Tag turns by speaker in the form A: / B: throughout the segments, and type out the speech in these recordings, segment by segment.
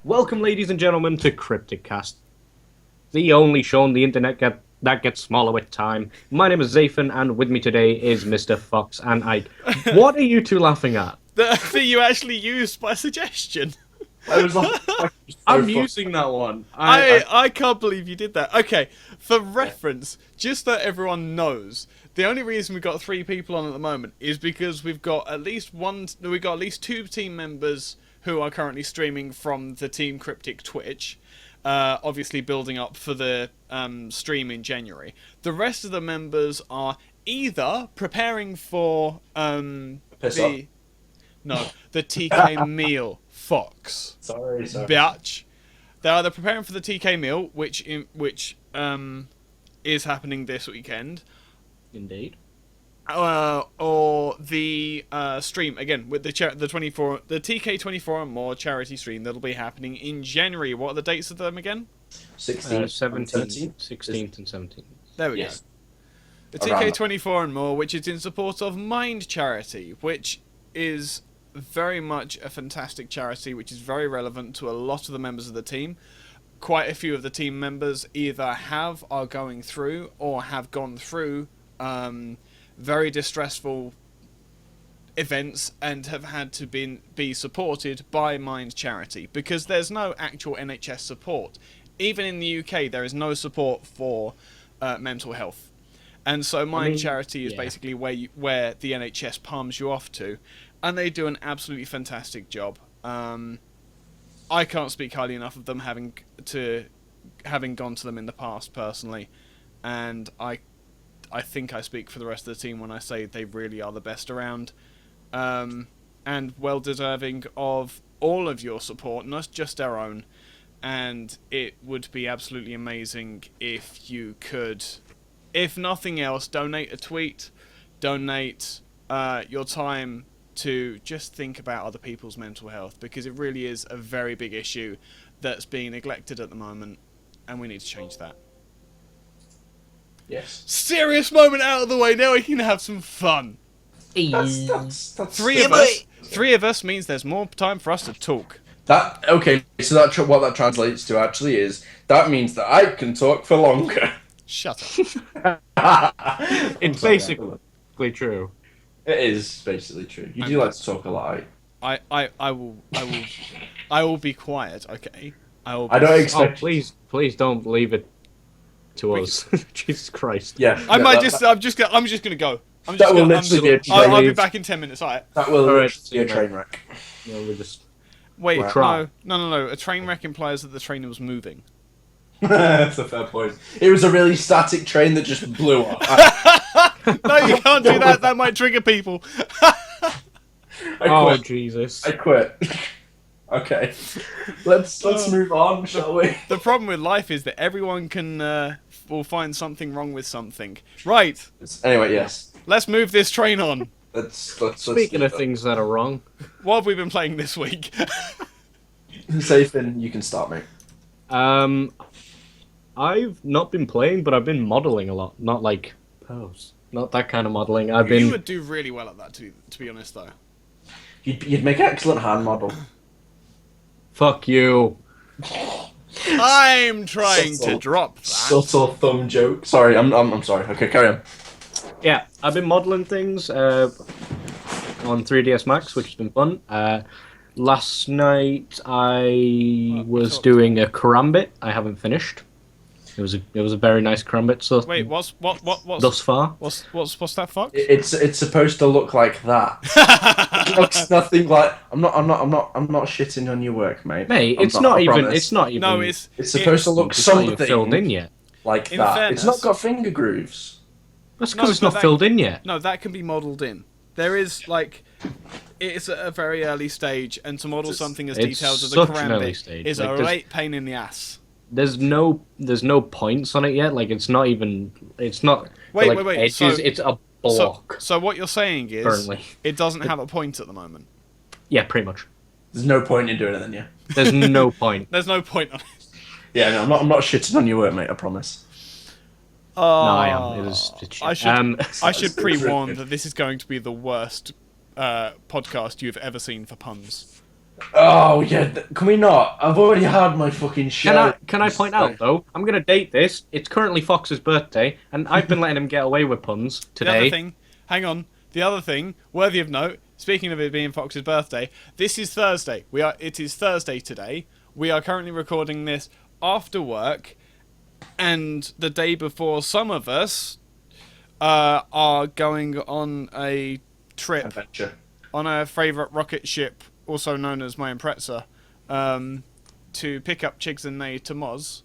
A: Welcome, ladies and gentlemen, to Kryptk, the only show on the internet that gets smaller with time. My name is Zaephyn, and with me today is Mr. Fox and Ike. What are you two laughing at?
B: That you actually used by suggestion.
C: I was like,
A: I'm using that one.
B: I can't believe you did that. Okay, for reference, just so everyone knows, the only reason we've got 3 people on at the moment is because we've got at least 2 team members who are currently streaming from the Team Kryptk Twitch, obviously building up for the stream in January. The rest of the members are either preparing for the TK meal. Fox.
C: Sorry.
B: Bitch. They're either preparing for the TK meal, which is happening this weekend.
A: Indeed.
B: Or the stream again with the TK 24 and more charity stream that'll be happening in January. What are the dates of them again?
A: 17th, 16th, and 17th.
B: There we go. The TK 24 and more, which is in support of Mind Charity, which is very much a fantastic charity, which is very relevant to a lot of the members of the team. Quite a few of the team members either are going through, or have gone through very distressful events and have had to be supported by Mind Charity, because there's no actual NHS support. Even in the UK, there is no support for mental health. And so Mind Charity is basically where the NHS palms you off to. And they do an absolutely fantastic job. I can't speak highly enough of them, having gone to them in the past personally, and I think I speak for the rest of the team when I say they really are the best around, and well deserving of all of your support, not just our own. And it would be absolutely amazing if you could, if nothing else, donate a tweet, donate your time to just think about other people's mental health, because it really is a very big issue that's being neglected at the moment, and we need to change that.
C: Yes.
B: Serious moment out of the way, now we can have some fun.
C: That's
B: Three of us means there's more time for us to talk.
C: So what that translates to actually is, that means that I can talk for longer.
B: Shut up.
A: It's basically true.
C: It is basically true. You do like to talk a lot.
B: I will be quiet, okay?
C: I don't expect.
A: Oh, please don't leave it to us. Jesus Christ.
C: Yeah.
B: I'm just gonna go.
C: That will literally be a train
B: I'll be
A: wreck.
B: back in 10 minutes. Alright.
C: That will literally be a train wreck.
A: No, we're just...
B: Wait,
A: Wow.
B: no. A train wreck implies that the train was moving.
C: That's a fair point. It was a really static train that just blew up.
B: No, you can't do that. That might trigger people.
A: Oh, Jesus.
C: I quit. Okay. Let's move on, shall we?
B: The problem with life is that everyone will find something wrong with something. Right.
C: Anyway, yes.
B: Let's move this train on.
C: Let's
A: Speaking of things that are wrong.
B: What have we been playing this week?
C: Zaephyn, you can start, mate.
A: I've not been playing, but I've been modelling a lot. Not like pose. Not that kind of modelling.
B: You would do really well at that, to be honest, though.
C: You'd make an excellent hand model.
A: Fuck you.
B: I'm trying to drop that.
C: Subtle thumb joke. Sorry, I'm sorry. Okay, carry on.
A: Yeah, I've been modelling things on 3ds Max, which has been fun. Last night I was doing a karambit. I haven't finished. It was a very nice karambit. So
B: wait, what's
A: thus far?
B: What's that, Fox?
C: It's supposed to look like that. It looks nothing like. I'm not shitting on your work, mate.
A: Mate,
C: I'm
A: it's not
C: I
A: even.
C: promise.
A: It's not even.
B: No,
C: It's supposed to look
A: It's not
C: something
A: even filled in yet.
C: like
B: In
C: that.
B: fairness-
C: It's not got finger grooves.
A: That's because
B: No,
A: it's
B: but
A: not
B: that-
A: filled in yet.
B: No, that can be modelled in. There is it's at a very early stage, and to model something as
A: it's
B: detailed as a
A: such an early
B: karambit
A: stage.
B: is
A: Like,
B: a
A: there's-
B: late pain in the ass.
A: There's no points on it yet. Like it's not even. It's not.
B: Wait,
A: like,
B: wait.
A: Edges. It's a block.
B: So what you're saying is
A: Currently.
B: it doesn't have a point at the moment.
A: Yeah, pretty much.
C: There's no point in doing it then, yeah.
A: There's no point.
B: There's no point on it.
C: Yeah, no, I'm not shitting on your work, mate. I promise.
A: No, I am. It's shit.
B: I should pre-warn that this is going to be the worst podcast you've ever seen for puns.
C: Oh yeah, can we not? I've already had my fucking share.
A: Can I point out though? I'm gonna date this. It's currently Fox's birthday, and I've been letting him get away with puns
B: The other
A: today.
B: thing, hang on. The other thing, worthy of note. Speaking of it being Fox's birthday, this is Thursday. It is Thursday today. We are currently recording this after work, and the day before some of us are going on a trip
C: Adventure.
B: on our favourite rocket ship, also known as my Impreza, to pick up Chigs and Nay to Moz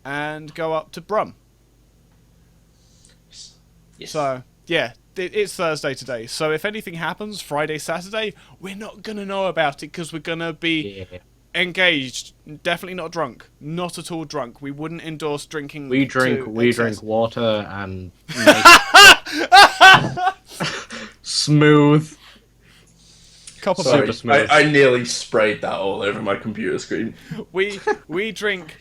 B: and go up to Brum.
C: Yes.
B: So, yeah, it's Thursday today. So if anything happens Friday, Saturday, we're not going to know about it because we're going to be engaged. Definitely not drunk. Not at all drunk. We wouldn't endorse drinking.
A: We drink water and smooth.
C: Sorry,
A: Super smooth.
C: I nearly sprayed that all over my computer screen.
B: We drink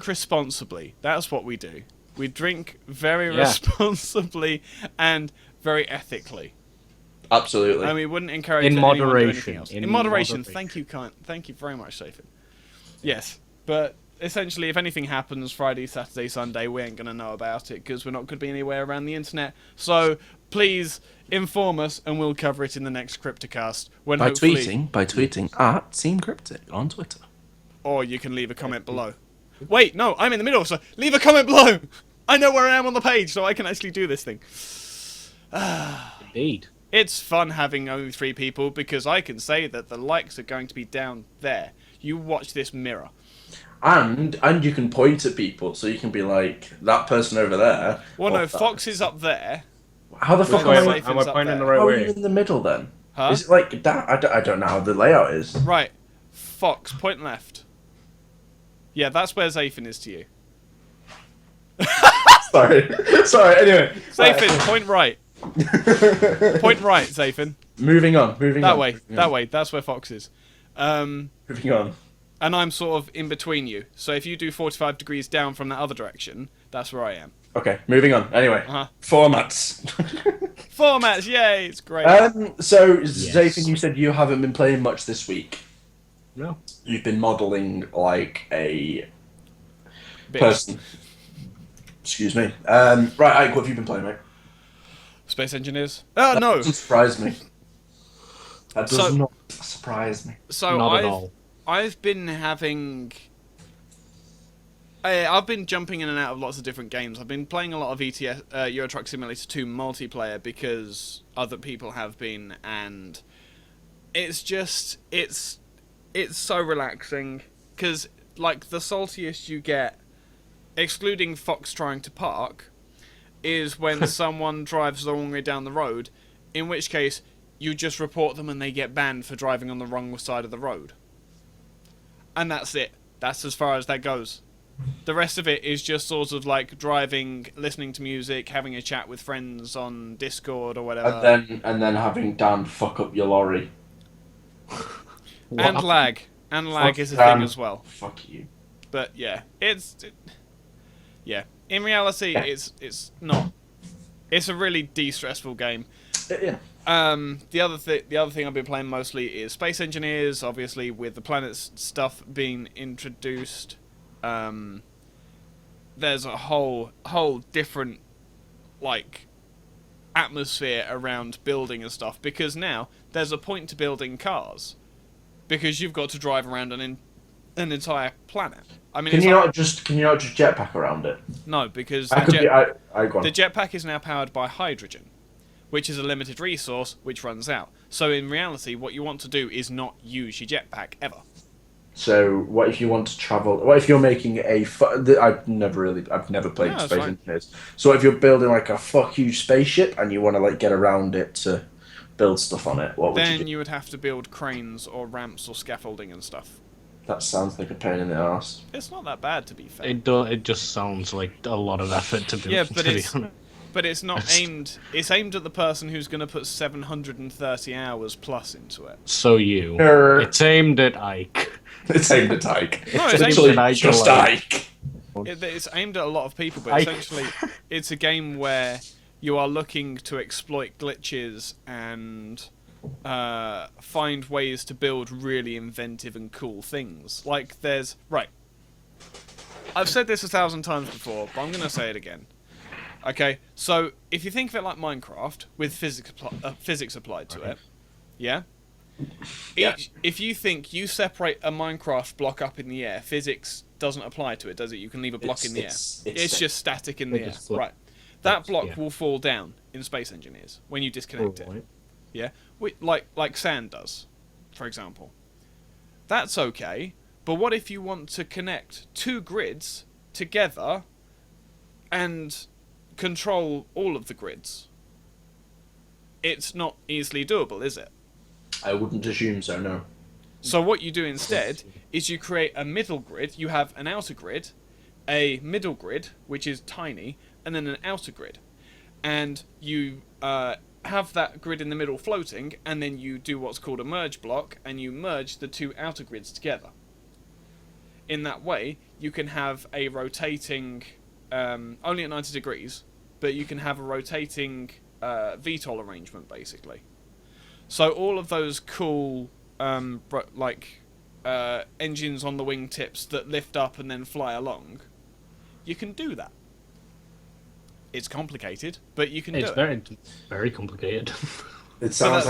B: responsibly. That's what we do. We drink very responsibly and very ethically.
C: Absolutely.
B: And we wouldn't encourage
A: In
B: anyone to do
A: moderation.
B: anything else.
A: In
B: In moderation.
A: moderation.
B: Thank you, thank you very much, Zaephyn. Yes, but essentially, if anything happens Friday, Saturday, Sunday, we ain't gonna know about it because we're not gonna be anywhere around the internet. So please inform us, and we'll cover it in the next Kryptokast. When
C: by
B: hopefully,
C: tweeting at Team Kryptk on Twitter.
B: or you can leave a comment below. Wait, no, I'm in the middle, so leave a comment below. I know where I am on the page, so I can actually do this thing.
A: Indeed.
B: It's fun having only 3 people because I can say that the likes are going to be down there. You watch this mirror.
C: And you can point at people, so you can be like, that person over there.
B: Well, no,
C: that-
B: Fox is up there.
C: How the fuck
B: Which
C: am
B: way
C: I?
B: am
A: Am I
B: up
A: pointing
B: there.
A: the right
C: How are you
A: way?
C: in the middle then?
B: Huh?
C: Is it like that? I don't know how the layout is.
B: Right. Fox, point left. Yeah, that's where Zaephyn is to you.
C: Sorry. Anyway.
B: Zaephyn, point right. Point right, Zaephyn.
C: Moving on.
B: That way. That's where Fox is.
C: Moving on.
B: And I'm sort of in between you. So if you do 45 degrees down from that other direction, that's where I am.
C: Okay, moving on. Anyway,
B: Uh-huh.
C: formats.
B: Formats, yay, it's great.
C: So Zaephyn, you said you haven't been playing much this week.
A: No.
C: You've been modelling like a
B: Bitch.
C: person. Excuse me. Right, Ike, what have you been playing, mate?
B: Space Engineers?
C: That
B: No.
C: doesn't surprise me. That does
B: So-
C: not surprise me.
B: So
A: Not at all.
B: I've been having... I've been jumping in and out of lots of different games. I've been playing a lot of ETS, Euro Truck Simulator 2 multiplayer because other people have been, and it's just it's so relaxing because like the saltiest you get, excluding Fox trying to park, is when someone drives the wrong way down the road, in which case you just report them and they get banned for driving on the wrong side of the road. And that's it. That's as far as that goes. The rest of it is just sort of like driving, listening to music, having a chat with friends on Discord or whatever.
C: And then having Dan fuck up your lorry.
B: And lag. And lag
C: Fuck
B: is a
C: Dan.
B: thing as well.
C: Fuck you.
B: But yeah, yeah. In reality, it's not. It's a really de-stressful game.
C: Yeah.
B: The other thing I've been playing mostly is Space Engineers, obviously with the planets stuff being introduced. There's a whole different like atmosphere around building and stuff because now there's a point to building cars because you've got to drive around an entire planet. I mean,
C: Can you not just jetpack around it?
B: no, because
C: I go on.
B: the jetpack is now powered by hydrogen, which is a limited resource which runs out. So in reality, what you want to do is not use your jetpack ever.
C: So what if you want to travel? What if you're making I've never played
B: No, that's
C: Space
B: fine.
C: Engineers. So what if you're building like a huge spaceship and you want to like get around it to build stuff on it? What would you
B: Then
C: do?
B: you would have to build cranes or ramps or scaffolding and stuff.
C: That sounds like a pain in the ass.
B: It's not that bad, to be fair.
A: It just sounds like a lot of effort to be.
B: Yeah,
A: to
B: but
A: be
B: it's-
A: honest.
B: But it's not aimed. It's aimed at the person who's going to put 730 hours plus into it.
A: So you.
C: Nerd.
A: It's aimed at Ike.
C: It's aimed at Ike.
B: No, it's aimed
C: Literally
A: at Ike
C: just
A: alone.
C: Ike.
B: It's aimed at a lot of people, but
A: Ike.
B: essentially, it's a game where you are looking to exploit glitches and find ways to build really inventive and cool things. Like there's I've said this 1,000 times before, but I'm going to say it again. Okay, so if you think of it like Minecraft with physics applied to it, yeah. If you think you separate a Minecraft block up in the air, physics doesn't apply to it, does it? You can leave a block in the air. It's just static in the air, right? That block will fall down in Space Engineers when you disconnect it. Yeah, like sand does, for example. That's okay, but what if you want to connect two grids together and control all of the grids? It's not easily doable, is it?
C: I wouldn't assume so, no.
B: So what you do instead is you create a middle grid. You have an outer grid, a middle grid, which is tiny, and then an outer grid. And you have that grid in the middle floating, and then you do what's called a merge block, and you merge the two outer grids together. In that way, you can have a rotating, only at 90 degrees, but you can have a rotating VTOL arrangement, basically. So all of those cool, engines on the wingtips that lift up and then fly along, you can do that. It's complicated, but you can do it.
A: It's very, very complicated.
C: It sounds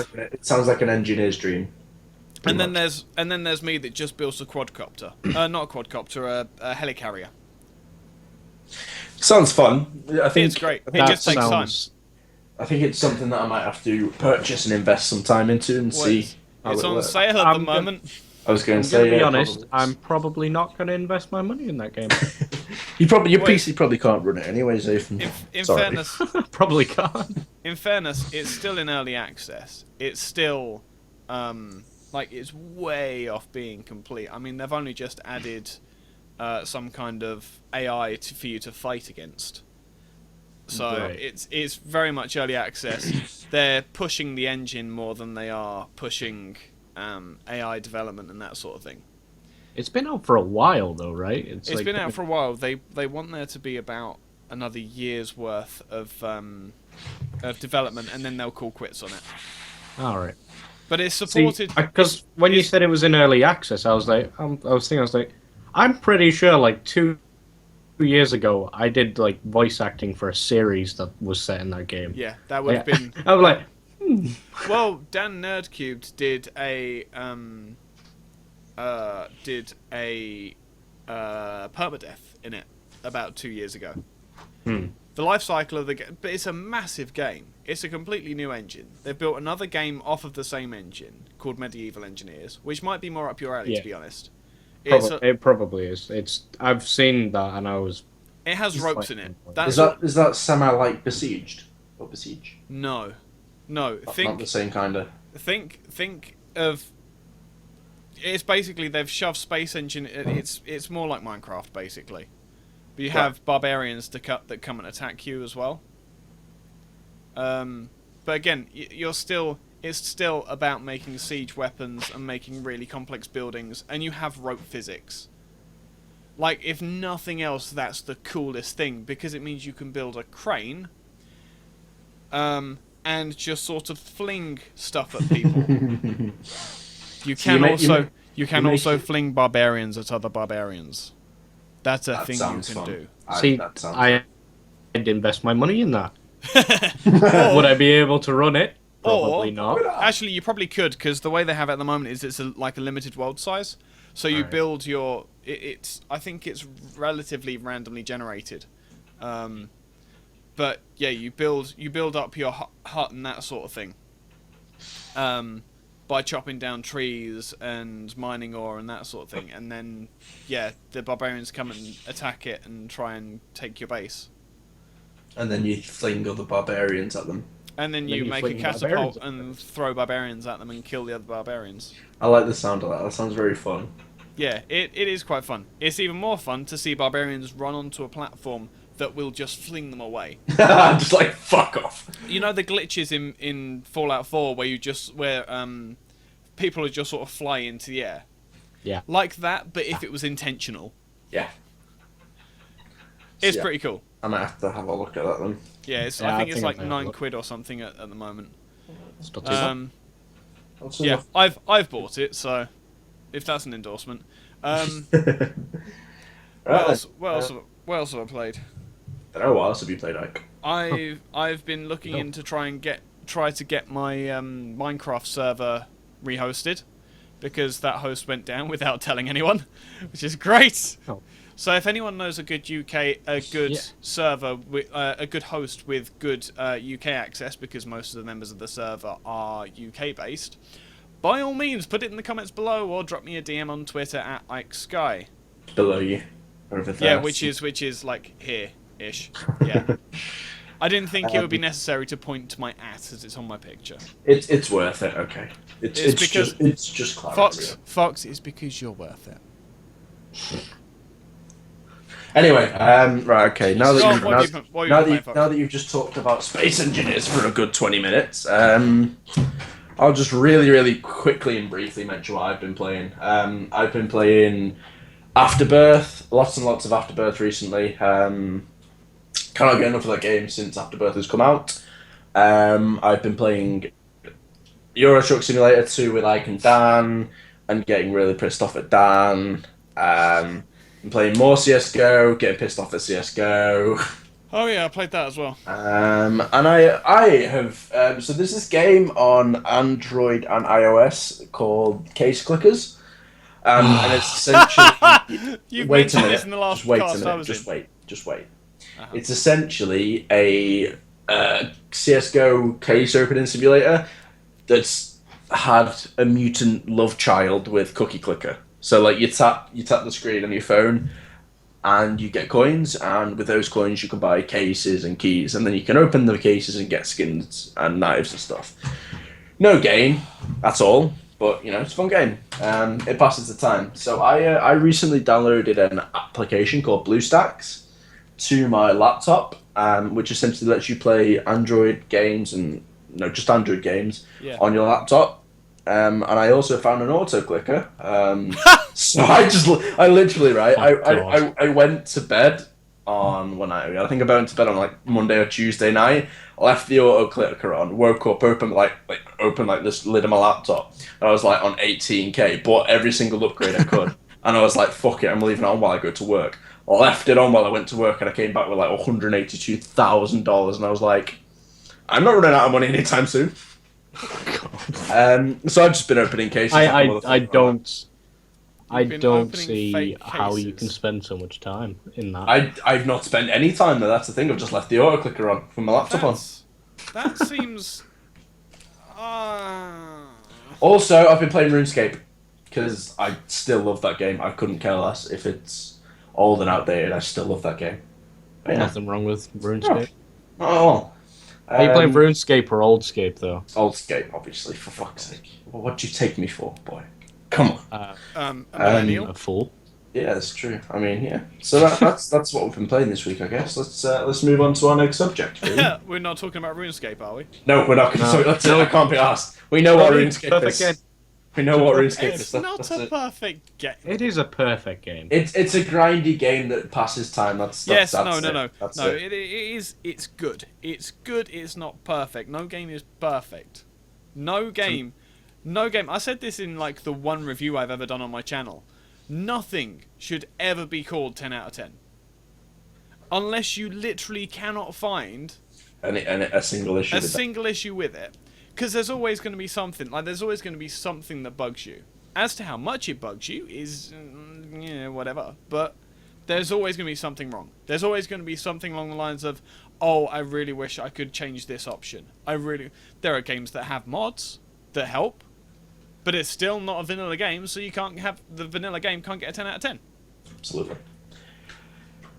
C: like an engineer's dream.
B: And then there's me that just builds a quadcopter, not a quadcopter, a helicarrier.
C: Sounds fun. I think
B: it's great. It just takes time.
C: I think it's something that I might have to purchase and invest some time into and see how
B: it's
C: it
B: on
C: works.
B: sale at the moment.
C: I was going to say,
A: to be honest, I'm probably not going to invest my money in that game.
C: your PC probably can't run it anyway, Zaephyn.
B: In fairness,
A: probably can't.
B: In fairness, it's still in early access. It's still, it's way off being complete. I mean, they've only just added some kind of AI for you to fight against. So it's very much early access. They're pushing the engine more than they are pushing AI development and that sort of thing.
A: It's been out for a while, though, right?
B: It's been out for a while. They want there to be about another year's worth of development, and then they'll call quits on it.
A: All right.
B: But it's supported
A: because when you said it was in early access, I was like, I'm pretty sure like 2 years ago I did like voice acting for a series that was set in that game.
B: Yeah, that would have been.
A: I was like.
B: Well, Dan Nerdcubed did a permadeath in it about 2 years ago. The life cycle of the game, but it's a massive game. It's a completely new engine. They've built another game off of the same engine called Medieval Engineers, which might be more up your alley, to be honest.
A: It probably is. I've seen that, and I was.
B: It has ropes in it.
C: Is that semi like Besieged or Besiege?
B: No.
C: Not the same kind of.
B: Think of. It's basically they've shoved space engine. It's more like Minecraft basically, but you have barbarians that come and attack you as well. But again, it's still about making siege weapons and making really complex buildings, and you have rope physics. Like, if nothing else, that's the coolest thing, because it means you can build a crane, and just sort of fling stuff at people. You can also fling barbarians at other barbarians. That's a thing you can do.
A: I'd invest my money in that. Would I be able to run it? Probably not.
B: Actually, you probably could, because the way they have it at the moment is it's like a limited world size. So you build your... I think it's relatively randomly generated. But yeah, you build up your hut and that sort of thing. By chopping down trees and mining ore and that sort of thing. And then, yeah, the barbarians come and attack it and try and take your base.
C: And then you fling other barbarians at them.
B: And then you make a catapult and throw barbarians at them and kill the other barbarians.
C: I like the sound of that. That sounds very fun.
B: Yeah, it is quite fun. It's even more fun to see barbarians run onto a platform that will just fling them away.
C: Just like, fuck off.
B: You know the glitches in Fallout 4 where people are just sort of fly into the air?
A: Yeah.
B: Like that, but if it was intentional.
C: Yeah.
B: It's pretty cool.
C: I might have to have a look at that then.
B: Yeah, I think it's like £9 or something at the moment. Yeah, I've bought it, so if that's an endorsement.
C: Right,
B: What else have I played?
C: I don't know what else have you played, Ike?
B: I've been looking into try to get my Minecraft server rehosted, because that host went down without telling anyone, which is great.
A: Oh.
B: So if anyone knows a good server, a good host with good UK access, because most of the members of the server are UK based, by all means put it in the comments below, or drop me a DM on Twitter at Ike Sky.
C: Below you. Over there.
B: Yeah, which is like here-ish. Yeah. I didn't think it would be necessary to point to my @ as it's on my picture.
C: It's worth it. Okay. It's just clarity.
B: Fox, it's because you're worth it.
C: Anyway, right, okay. Now that you've just talked about space engineers for a good 20 minutes, I'll just really quickly and briefly mention what I've been playing. I've been playing Afterbirth, lots and lots of Afterbirth recently. Cannot get enough of that game since Afterbirth has come out. I've been playing Euro Truck Simulator 2 with Ike and Dan, and getting really pissed off at Dan. I'm playing more CSGO, getting pissed off at CSGO.
B: Oh yeah, I played that as well.
C: And I have so there's this game on Android and iOS called Case Clickers, and it's essentially
B: You've
C: wait a
B: mentioned
C: minute,
B: this in the last
C: just wait a
B: cast I
C: minute,
B: was
C: just wait.
B: Uh-huh.
C: It's essentially a CSGO case opening simulator that's had a mutant love child with Cookie Clicker. So like you tap the screen on your phone, and you get coins, and with those coins you can buy cases and keys, and then you can open the cases and get skins and knives and stuff. No game at all, but it's a fun game. It passes the time. So I recently downloaded an application called BlueStacks to my laptop, which essentially lets you play Android games just Android games on your laptop. And I also found an auto clicker. So I literally I went to bed on I think I went to bed on like Monday or Tuesday night. Left the auto clicker on, woke up, opened this lid of my laptop, and I was like on 18k. Bought every single upgrade I could, and I was like, fuck it, I'm leaving it on while I go to work. Left it on while I went to work, and I came back with like $182,000, and I was like, I'm not running out of money anytime soon. So I've just been opening cases.
A: I don't see
B: fake
A: how you
B: cases.
A: can spend so much time in that.
C: I've not spent any time there. That's the thing. I've just left the auto clicker on from my laptop on.
B: That seems.
C: Also, I've been playing RuneScape because I still love that game. I couldn't care less if it's old and outdated. I still love that game. Yeah.
A: Nothing wrong with RuneScape.
C: Oh.
A: Are you playing RuneScape or Oldscape though?
C: Oldscape, obviously. For fuck's sake. Well, what do you take me for, boy? Come on.
A: A fool.
C: Yeah, that's true. I mean, yeah. So that's what we've been playing this week, I guess. Let's move on to our next subject. Really.
B: We're not talking about RuneScape, are we?
C: No, we're not.
A: No.
C: So that's it. I can't be asked. We know what RuneScape is.
A: Game.
C: We know what RuneScape
B: It's
C: is.
B: not a perfect game.
A: It is a perfect game.
C: It's a grindy game that passes time. That's
B: Yes,
C: that's
B: no.
C: it. That's
B: No,
C: it.
B: it is. It's good. It's good. It's not perfect. No game is perfect. No game. I said this in like the one review I've ever done on my channel. Nothing should ever be called 10 out of 10. Unless you literally cannot find
C: a single issue.
B: single issue with it. Because there's always going to be something. Like, there's always going to be something that bugs you. As to how much it bugs you is, whatever. But there's always going to be something wrong. There's always going to be something along the lines of, oh, I really wish I could change this option. There are games that have mods that help. But it's still not a vanilla game, so the vanilla game can't get a 10 out of 10.
C: Absolutely.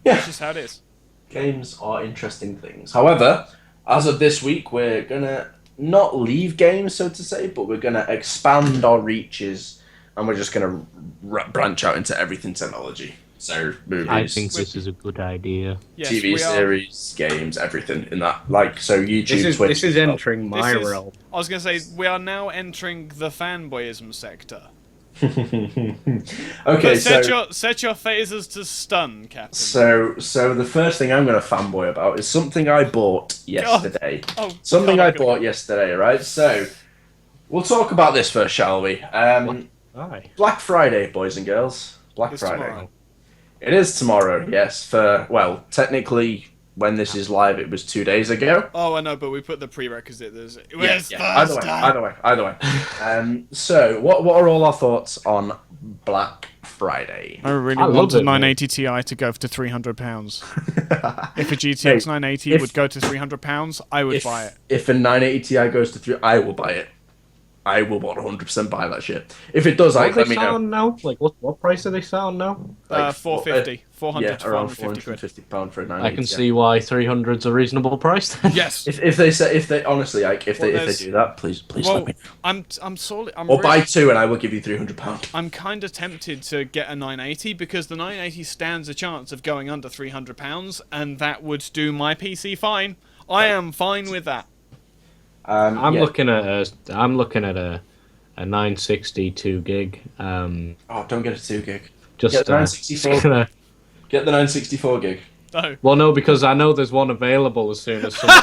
C: Yeah.
B: That's just how it is.
C: Games are interesting things. However, as of this week, we're gonna not leave games, so to say, but we're gonna expand our reaches, and we're just gonna branch out into everything technology. So movies,
A: I think this is a good idea.
B: Yes,
C: TV series, games, everything in that. Like so, YouTube, Twitch.
A: This is entering my realm.
B: I was going to say, we are now entering the fanboyism sector.
C: Okay,
B: set your phasers to stun, Captain.
C: So the first thing I'm going to fanboy about is something I bought yesterday.
B: Oh,
C: something
B: God,
C: I bought yesterday, right? So We'll talk about this first, shall we?
A: Aye.
C: Black Friday, boys and girls. Black
B: It's
C: Friday.
B: tomorrow.
C: It is tomorrow, yes. Well, technically, when this is live, it was 2 days ago.
B: Oh, I know, but we put the prerequisite. There's
C: Either way. So, what are all our thoughts on Black Friday?
B: I really
A: I
B: want
A: love
B: a
A: it,
B: 980 Ti to go for £300. If a GTX 980 would go to £300, I would buy it.
C: If a 980 Ti goes to 3, I will buy it. I will 100% buy that shit. If it does,
A: What are
C: let
A: they
C: me know.
A: selling now? Like, what price are they selling now?
C: Like,
B: 450, 400
C: yeah,
B: to
C: around
B: 450 quid.
C: £450 for a 980.
A: I can see why 300's a reasonable price. Then.
B: Yes.
C: If they honestly, like, if they do that, please
B: Well,
C: let me know.
B: I'm sorry.
C: Or buy two and I will give you £300.
B: I'm kind of tempted to get a 980 because the 980 stands a chance of going under £300, and that would do my PC fine. I am fine with that.
A: I'm looking at a 960 2 gig.
C: Oh, don't get a 2 gig.
A: Just
C: Get the 964.
A: gonna-
C: Get the 964 gig.
B: No.
A: Well, no, because I know there's one available as soon as someone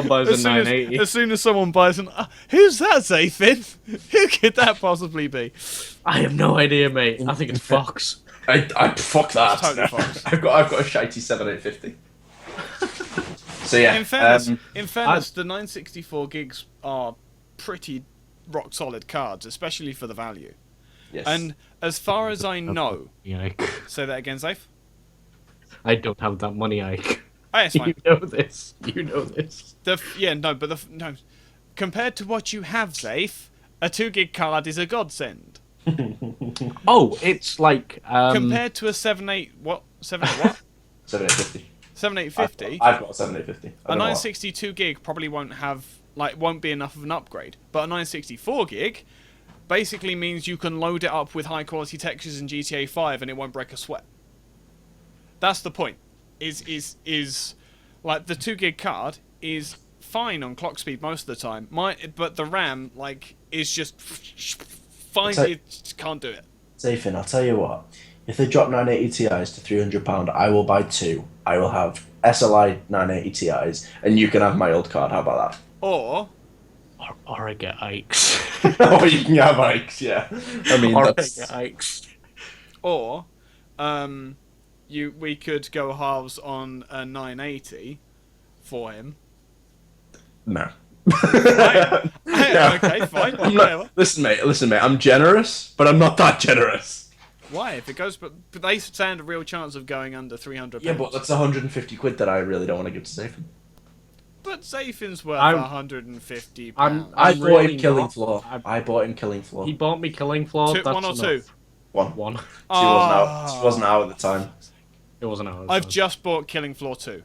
A: buys a 980.
B: As soon as someone buys an, who's that, Zaephyn? Who could that possibly be?
A: I have no idea, mate. I think it's Fox.
C: I fuck that.
B: Totally Fox.
C: I've got a shitey 7850. So yeah.
B: In fairness, the 964 gigs are pretty rock solid cards, especially for the value.
C: Yes.
B: And as far as I know,
A: Ike.
B: say that again, Zafe.
A: I don't have that money, Ike.
B: Oh, yeah, it's fine.
A: You know this. You know this.
B: No. Compared to what you have, Zafe, a 2 gig card is a godsend.
A: Oh, it's like
B: Compared to a 78 what?
C: 7850.
B: 7850.
C: I've got a 7850.
B: A 962 gig probably won't be enough of an upgrade, but a 964 gig basically means you can load it up with high quality textures in GTA 5 and it won't break a sweat. That's the point. Is like the 2 gig card is fine on clock speed most of the time. But the RAM is just fine. It can't do it.
C: Zaephyn, I'll tell you what. If they drop 980 Ti's to £300, I will buy two. I will have SLI 980 Ti's, and you can have my old card. How about that?
B: Or
A: I get Ikes.
C: Or you can have Ike's, yeah. I mean,
A: I
C: that's...
A: get Ikes.
B: Or we could go halves on a 980 for him.
C: No.
B: Okay, fine. Whatever.
C: Listen, mate. I'm generous, but I'm not that generous.
B: Why? If it goes, but they stand a real chance of going under £300.
C: Yeah, but that's 150 quid that I really don't want to give to Zaephyn.
B: But Zaephyn's worth £150.
C: I bought him Killing Floor. I bought him Killing Floor.
A: He bought me Killing Floor. That's
B: One or
A: enough.
B: two?
C: One.
A: Two
C: wasn't out at the time.
A: It wasn't out.
B: I've just bought Killing Floor 2.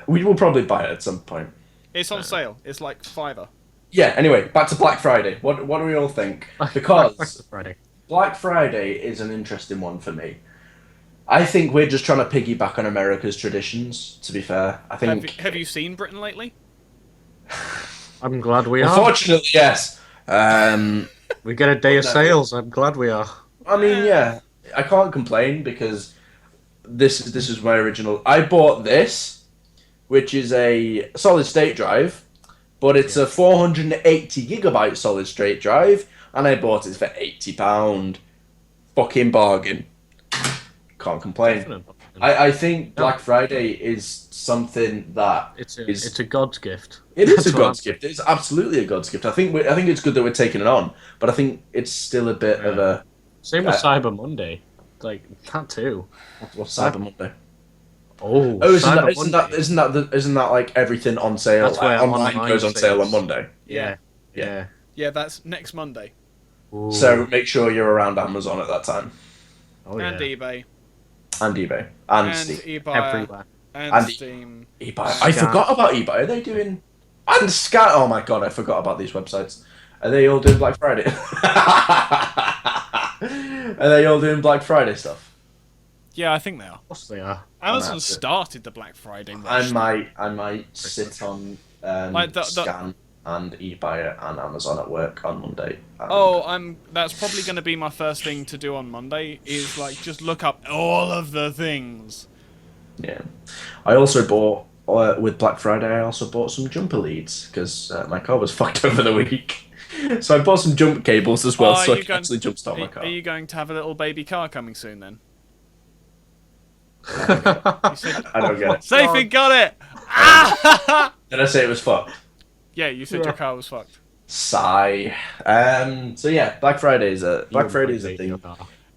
C: We will probably buy it at some point.
B: It's on sale. It's like £5.
C: Yeah. Anyway, back to Black Friday. What do we all think? Because
A: Friday.
C: Black Friday is an interesting one for me. I think we're just trying to piggyback on America's traditions. To be fair, I think.
B: Have you seen Britain lately?
A: I'm glad we are.
C: Unfortunately, yes.
A: We get a day of sales. I'm glad we are.
C: I mean, yeah, I can't complain because this is my original. I bought this, which is a solid state drive, but it's a 480 gigabyte solid state drive, and I bought it for £80. Fucking bargain. Can't complain. I think Black Friday is something that
A: it's a God's gift.
C: It is a God's gift. It's absolutely a God's gift. I think it's good that we're taking it on, but I think it's still a bit of a.
A: Same with Cyber Monday, like that too.
C: What's Cyber Monday?
A: Oh,
C: isn't that like everything on sale?
A: That's where
C: online goes on
A: sales.
C: sale on Monday.
A: Yeah.
B: Yeah, that's next Monday.
A: Ooh.
C: So make sure you're around Amazon at that time.
A: Oh,
B: And
A: yeah.
B: eBay.
C: And eBay. And
B: And
C: Steam.
B: eBay.
A: Everywhere.
B: And Steam.
C: eBay. I forgot about eBay. Are they doing... And Scan... Oh my god, I forgot about these websites. Are they all doing Black Friday? Are they all doing Black Friday stuff?
B: Yeah, I think they are.
A: Of course they are.
B: Amazon started the Black Friday rush.
C: I might sit on Scan and eBay and Amazon at work on Monday.
B: That's probably going to be my first thing to do on Monday, is just look up all of the things.
C: Yeah. I also bought with Black Friday, I also bought some jumper leads because my car was fucked over the week. So I bought some jump cables as well,
B: Oh,
C: so I can actually jump start my car.
B: Are you going to have a little baby car coming soon then?
C: I don't get it.
B: Zaephyn got it! Ah!
C: Did I say it was fucked?
B: Yeah, you said your car was fucked.
C: Sigh. So yeah, Black Friday is a thing.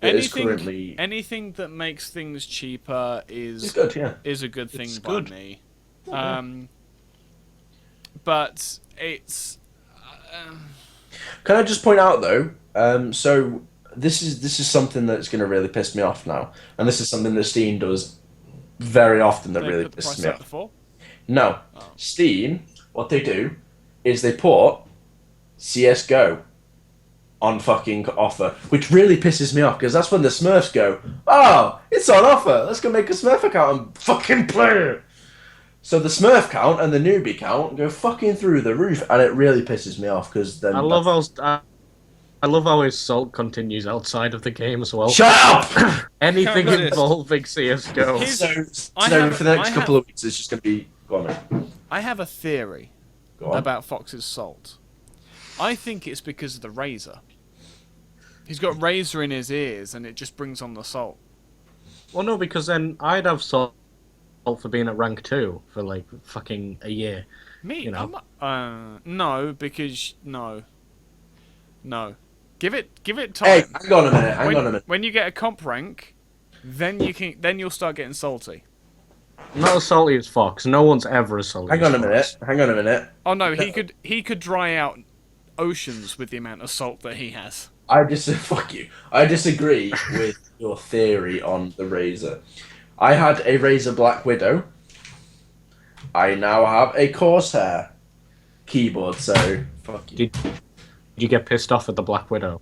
C: It is currently
B: Anything that makes things cheaper
C: it's good, yeah.
B: is a good thing
A: It's
B: by
A: good.
B: me. But it's
C: Can I just point out though? So this is something that's going to really piss me off now, and this is something that Steam does very often that
B: they
C: really
B: put the
C: pisses
B: price
C: me
B: up
C: off.
B: before.
C: No,
B: Oh.
C: Steam. What they do is they put CS:GO on fucking offer, which really pisses me off because that's when the Smurfs go, "Oh, it's on offer. Let's go make a Smurf account and fucking play it." So the Smurf count and the newbie count go fucking through the roof, and it really pisses me off because then
A: I love how his salt continues outside of the game as well.
C: Shut up.
A: Anything
B: Can't resist.
A: involving CS:GO.
C: So for the next couple of weeks, it's just gonna be go on, mate.
B: I have a theory
C: Go on.
B: about Fox's salt. I think it's because of the razor. He's got razor in his ears, and it just brings on the salt.
A: Well, no, because then I'd have salt for being at rank 2 for like fucking a year.
B: Me?
A: You know.
B: No, because no. Give it
C: Hey,
B: time.
C: hang on a minute.
B: When you get a comp rank, then you'll start getting salty.
A: I'm not as salty as Fox. No one's ever as salty.
C: Hang on a
A: as
C: minute.
A: Fox.
B: Oh no, he could dry out oceans with the amount of salt that he has.
C: Fuck you. I disagree with your theory on the razor. I had a Razer Black Widow. I now have a Corsair keyboard, so fuck you.
A: Did you get pissed off at the Black Widow?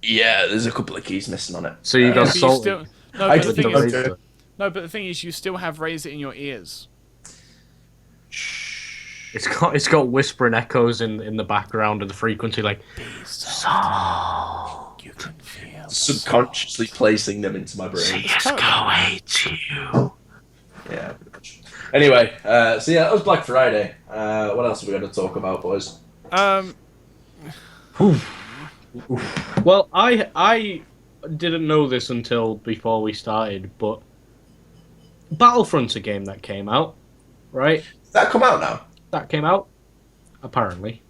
C: Yeah, there's a couple of keys missing on it.
A: So you got
B: But you
A: salty
B: still- no,
C: I
B: but the
C: did
B: thing
C: the
B: is,
C: razor.
B: no, but the thing is, you still have razor in your ears.
A: It's got whispering echoes in the background of the frequency, like
B: You can feel.
C: Subconsciously placing them into my brain.
A: CS:GO hates you.
C: Yeah. pretty much. Anyway, so yeah, that was Black Friday. What else are we going to talk about, boys?
A: Well, I didn't know this until before we started, but Battlefront's a game that came out, right?
C: Did that come out now?
A: That came out, apparently.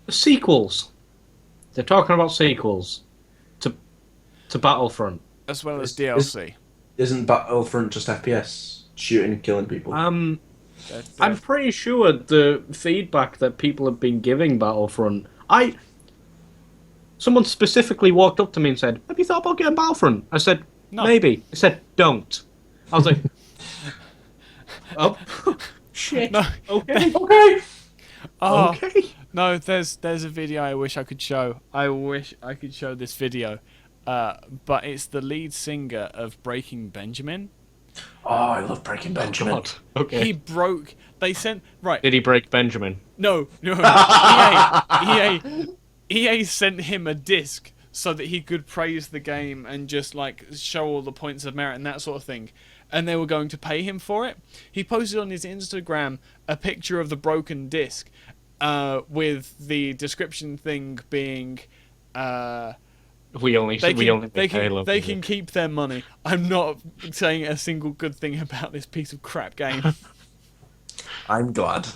A: Sequels. They're talking about sequels to Battlefront.
B: As well as
C: Is-
B: DLC.
C: Isn't Battlefront just FPS? Shooting and killing people?
A: I'm pretty sure the feedback that people have been giving Battlefront, someone specifically walked up to me and said, "Have you thought about getting Battlefront?" I said,
B: No.
A: "Maybe." He said, "Don't." I was like, "Oh, shit."
B: No.
A: Okay.
C: okay.
B: Oh,
A: Okay.
B: no, there's a video I wish I could show. I wish I could show this video. But it's the lead singer of Breaking Benjamin.
C: Oh, I love Breaking Benjamin.
A: God. Okay.
B: He broke. They sent right.
A: Did he break Benjamin?
B: No. EA sent him a disc so that he could praise the game and just like show all the points of merit and that sort of thing. And they were going to pay him for it. He posted on his Instagram a picture of the broken disc, with the description thing being,
A: We only make Halo
B: they
A: music.
B: can keep their money. I'm not saying a single good thing about this piece of crap game.
C: I'm glad.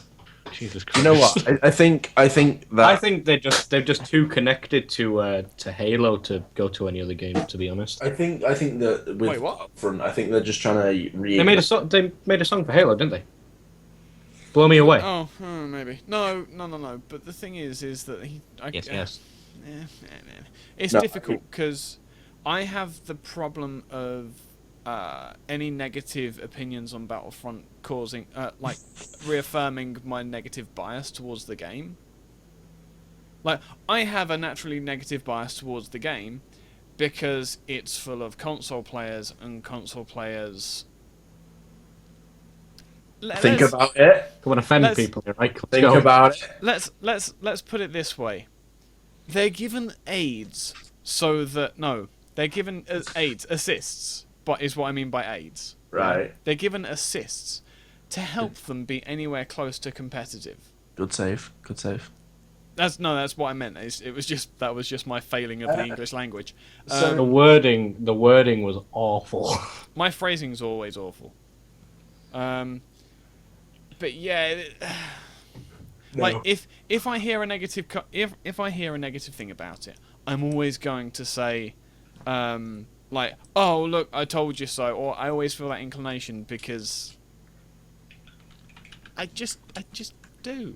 A: Jesus Christ.
C: You know what? I think that
A: I think they're just too connected to Halo to go to any other game. To be honest,
C: I think that with
B: Wait, what?
C: Battlefront, I think they're just trying to
A: they made a song for Halo, didn't they? Blow Me Away.
B: Oh, maybe. No. But the thing is that
A: Yes.
B: It's
C: No,
B: difficult because I have the problem of any negative opinions on Battlefront causing, like, reaffirming my negative bias towards the game. Like, I have a naturally negative bias towards the game because it's full of console players, and console players.
C: think about it.
A: Come on, offend
B: Let's-
A: people, here, right?
C: Think about it.
B: Let's put it this way. They're given aids so that they're given aids, assists, but is what I mean by aids.
C: Right.
B: They're given assists to help them be anywhere close to competitive.
C: Good save. Good save.
B: That's what I meant. That was just my failing of the English language.
A: So the wording was awful.
B: My phrasing's always awful. But yeah, like if I hear a negative if I hear a negative thing about it, I'm always going to say, like, oh look, I told you so, or I always feel that inclination because I just do.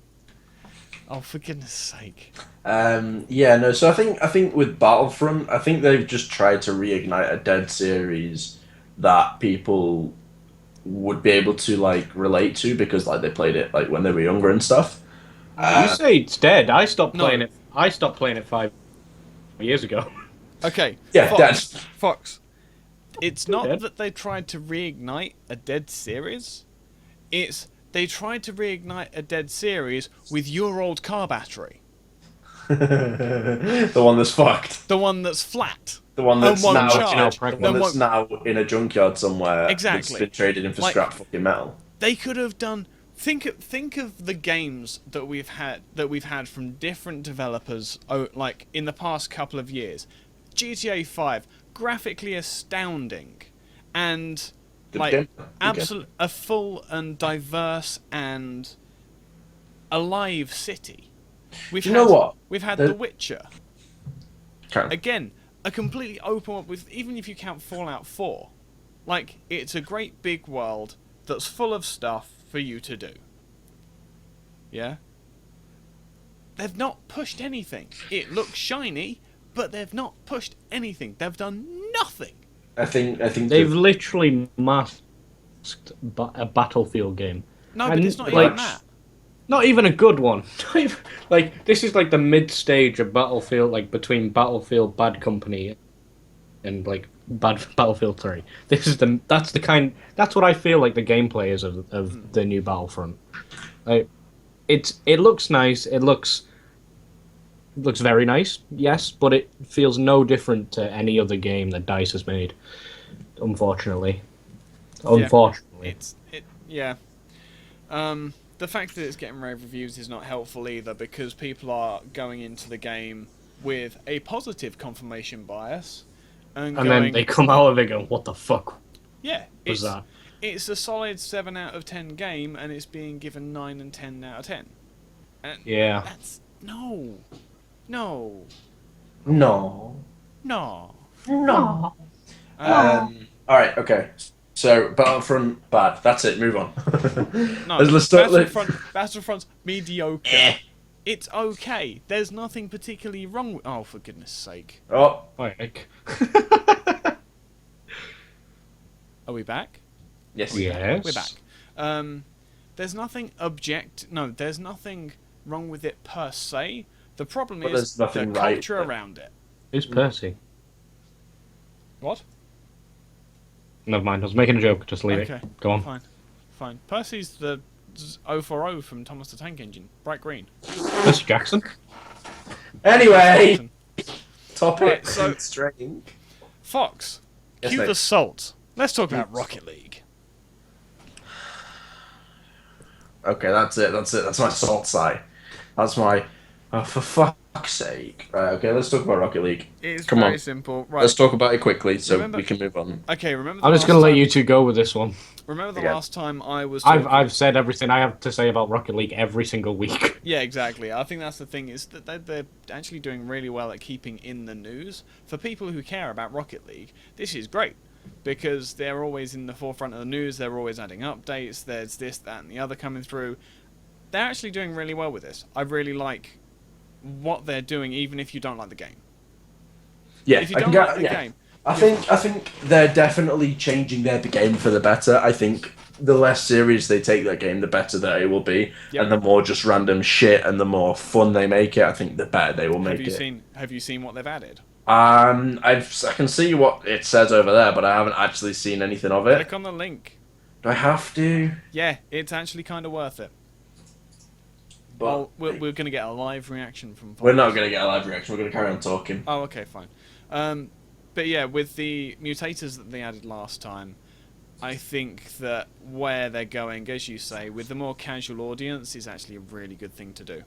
B: Oh, for goodness sake.
C: Yeah, no. So I think with Battlefront, I think they've just tried to reignite a dead series that people would be able to like relate to because like they played it like when they were younger and stuff.
A: You say it's dead. I stopped
B: No.
A: playing it. I stopped playing it 5 years ago.
B: Okay.
C: Yeah,
B: Fox. It's not
A: Dead?
B: that they tried to reignite a dead series. It's they tried to reignite a dead series with your old car battery.
C: The one that's fucked.
B: The one that's flat.
C: The one that's
B: won't
C: now
B: charge.
C: the one that's now in a junkyard somewhere.
B: Exactly.
C: That's been traded in for
B: Like-
C: scrap fucking metal.
B: They could have done. Think of the games that we've had from different developers. Like in the past couple of years, GTA 5, graphically astounding, and like a full and diverse and alive city.
C: You know what?
B: We've had The Witcher.
C: Okay.
B: Again, a completely open world with, even if you count Fallout 4, like it's a great big world that's full of stuff for you to do. Yeah? They've not pushed anything. It looks shiny, but they've not pushed anything. They've done nothing.
C: I think
A: They've literally masked a Battlefield game.
B: No, but
A: And,
B: it's not
A: like,
B: even that.
A: Not even a good one. Like this is like the mid stage of Battlefield, like between Battlefield Bad Company and like Battlefield 3. That's what I feel like the gameplay is of the new Battlefront. Like, it looks nice. It looks very nice, yes, but it feels no different to any other game that DICE has made. Unfortunately.
B: Yeah. The fact that it's getting rave reviews is not helpful either because people are going into the game with a positive confirmation bias. And
A: then they come out of it going, what the fuck
B: yeah,
A: was that?
B: It's a solid 7 out of 10 game and it's being given 9 and 10 out of 10. And
A: Yeah.
B: That's... No. No.
C: Alright, okay. So, Battlefront, bad. That's it, move on.
B: No,
C: Let's start,
B: Battlefront's mediocre. It's okay. There's nothing particularly wrong with... Oh, for goodness sake.
C: Oh,
A: Like,
B: Are we back?
C: yes.
A: yes.
B: We're back. There's nothing there's nothing wrong with it per se. The problem
C: But
B: is
C: there's nothing
B: the
C: right
B: culture
C: with it.
B: around it.
A: Who's Percy?
B: What?
A: Never mind, I was making a joke, just leave
B: Okay.
A: it. Go on.
B: Fine. Percy's the 040 from Thomas the Tank Engine. Bright green.
A: Percy Jackson?
C: Anyway, topic
B: Right, so-
C: constraint.
B: Fox,
C: Yes,
B: cue
C: mate.
B: the salt. Let's talk about Rocket League.
C: Okay, that's it. That's my salt side. That's my... Oh, for fuck's sake. Right, okay, let's talk about Rocket League.
B: It's
C: Come
B: very
C: on.
B: simple. Right.
C: Let's talk about it quickly so
B: Remember-
C: we can move on.
B: Okay, remember the
A: I'm just
B: last
A: gonna let
B: time-
A: you two go with this one.
B: Remember the
C: Okay.
B: last time I was
A: I've said everything I have to say about Rocket League every single week.
B: Yeah, exactly. I think that's the thing, is that they're actually doing really well at keeping in the news. For people who care about Rocket League, this is great, because they're always in the forefront of the news, they're always adding updates, there's this, that, and the other coming through. They're actually doing really well with this. I really like what they're doing, even if you don't like the game.
C: Yeah,
B: If you
C: I
B: don't
C: can
B: like
C: get,
B: the
C: yeah.
B: game...
C: I think they're definitely changing their game for the better. I think the less serious they take that game, the better that it will be,
B: Yep.
C: and the more just random shit and the more fun they make it, I think the better they will make
B: Have you seen what they've added?
C: I can see what it says over there, but I haven't actually seen anything of it.
B: Click on the link.
C: Do I have to?
B: Yeah, it's actually kind of worth it.
C: But
B: Well, we're going to get a live reaction from...
C: we're not going to get a live reaction. We're going to carry on talking.
B: Oh, okay, fine. But yeah, with the mutators that they added last time, I think that where they're going, as you say, with the more casual audience, is actually a really good thing to do.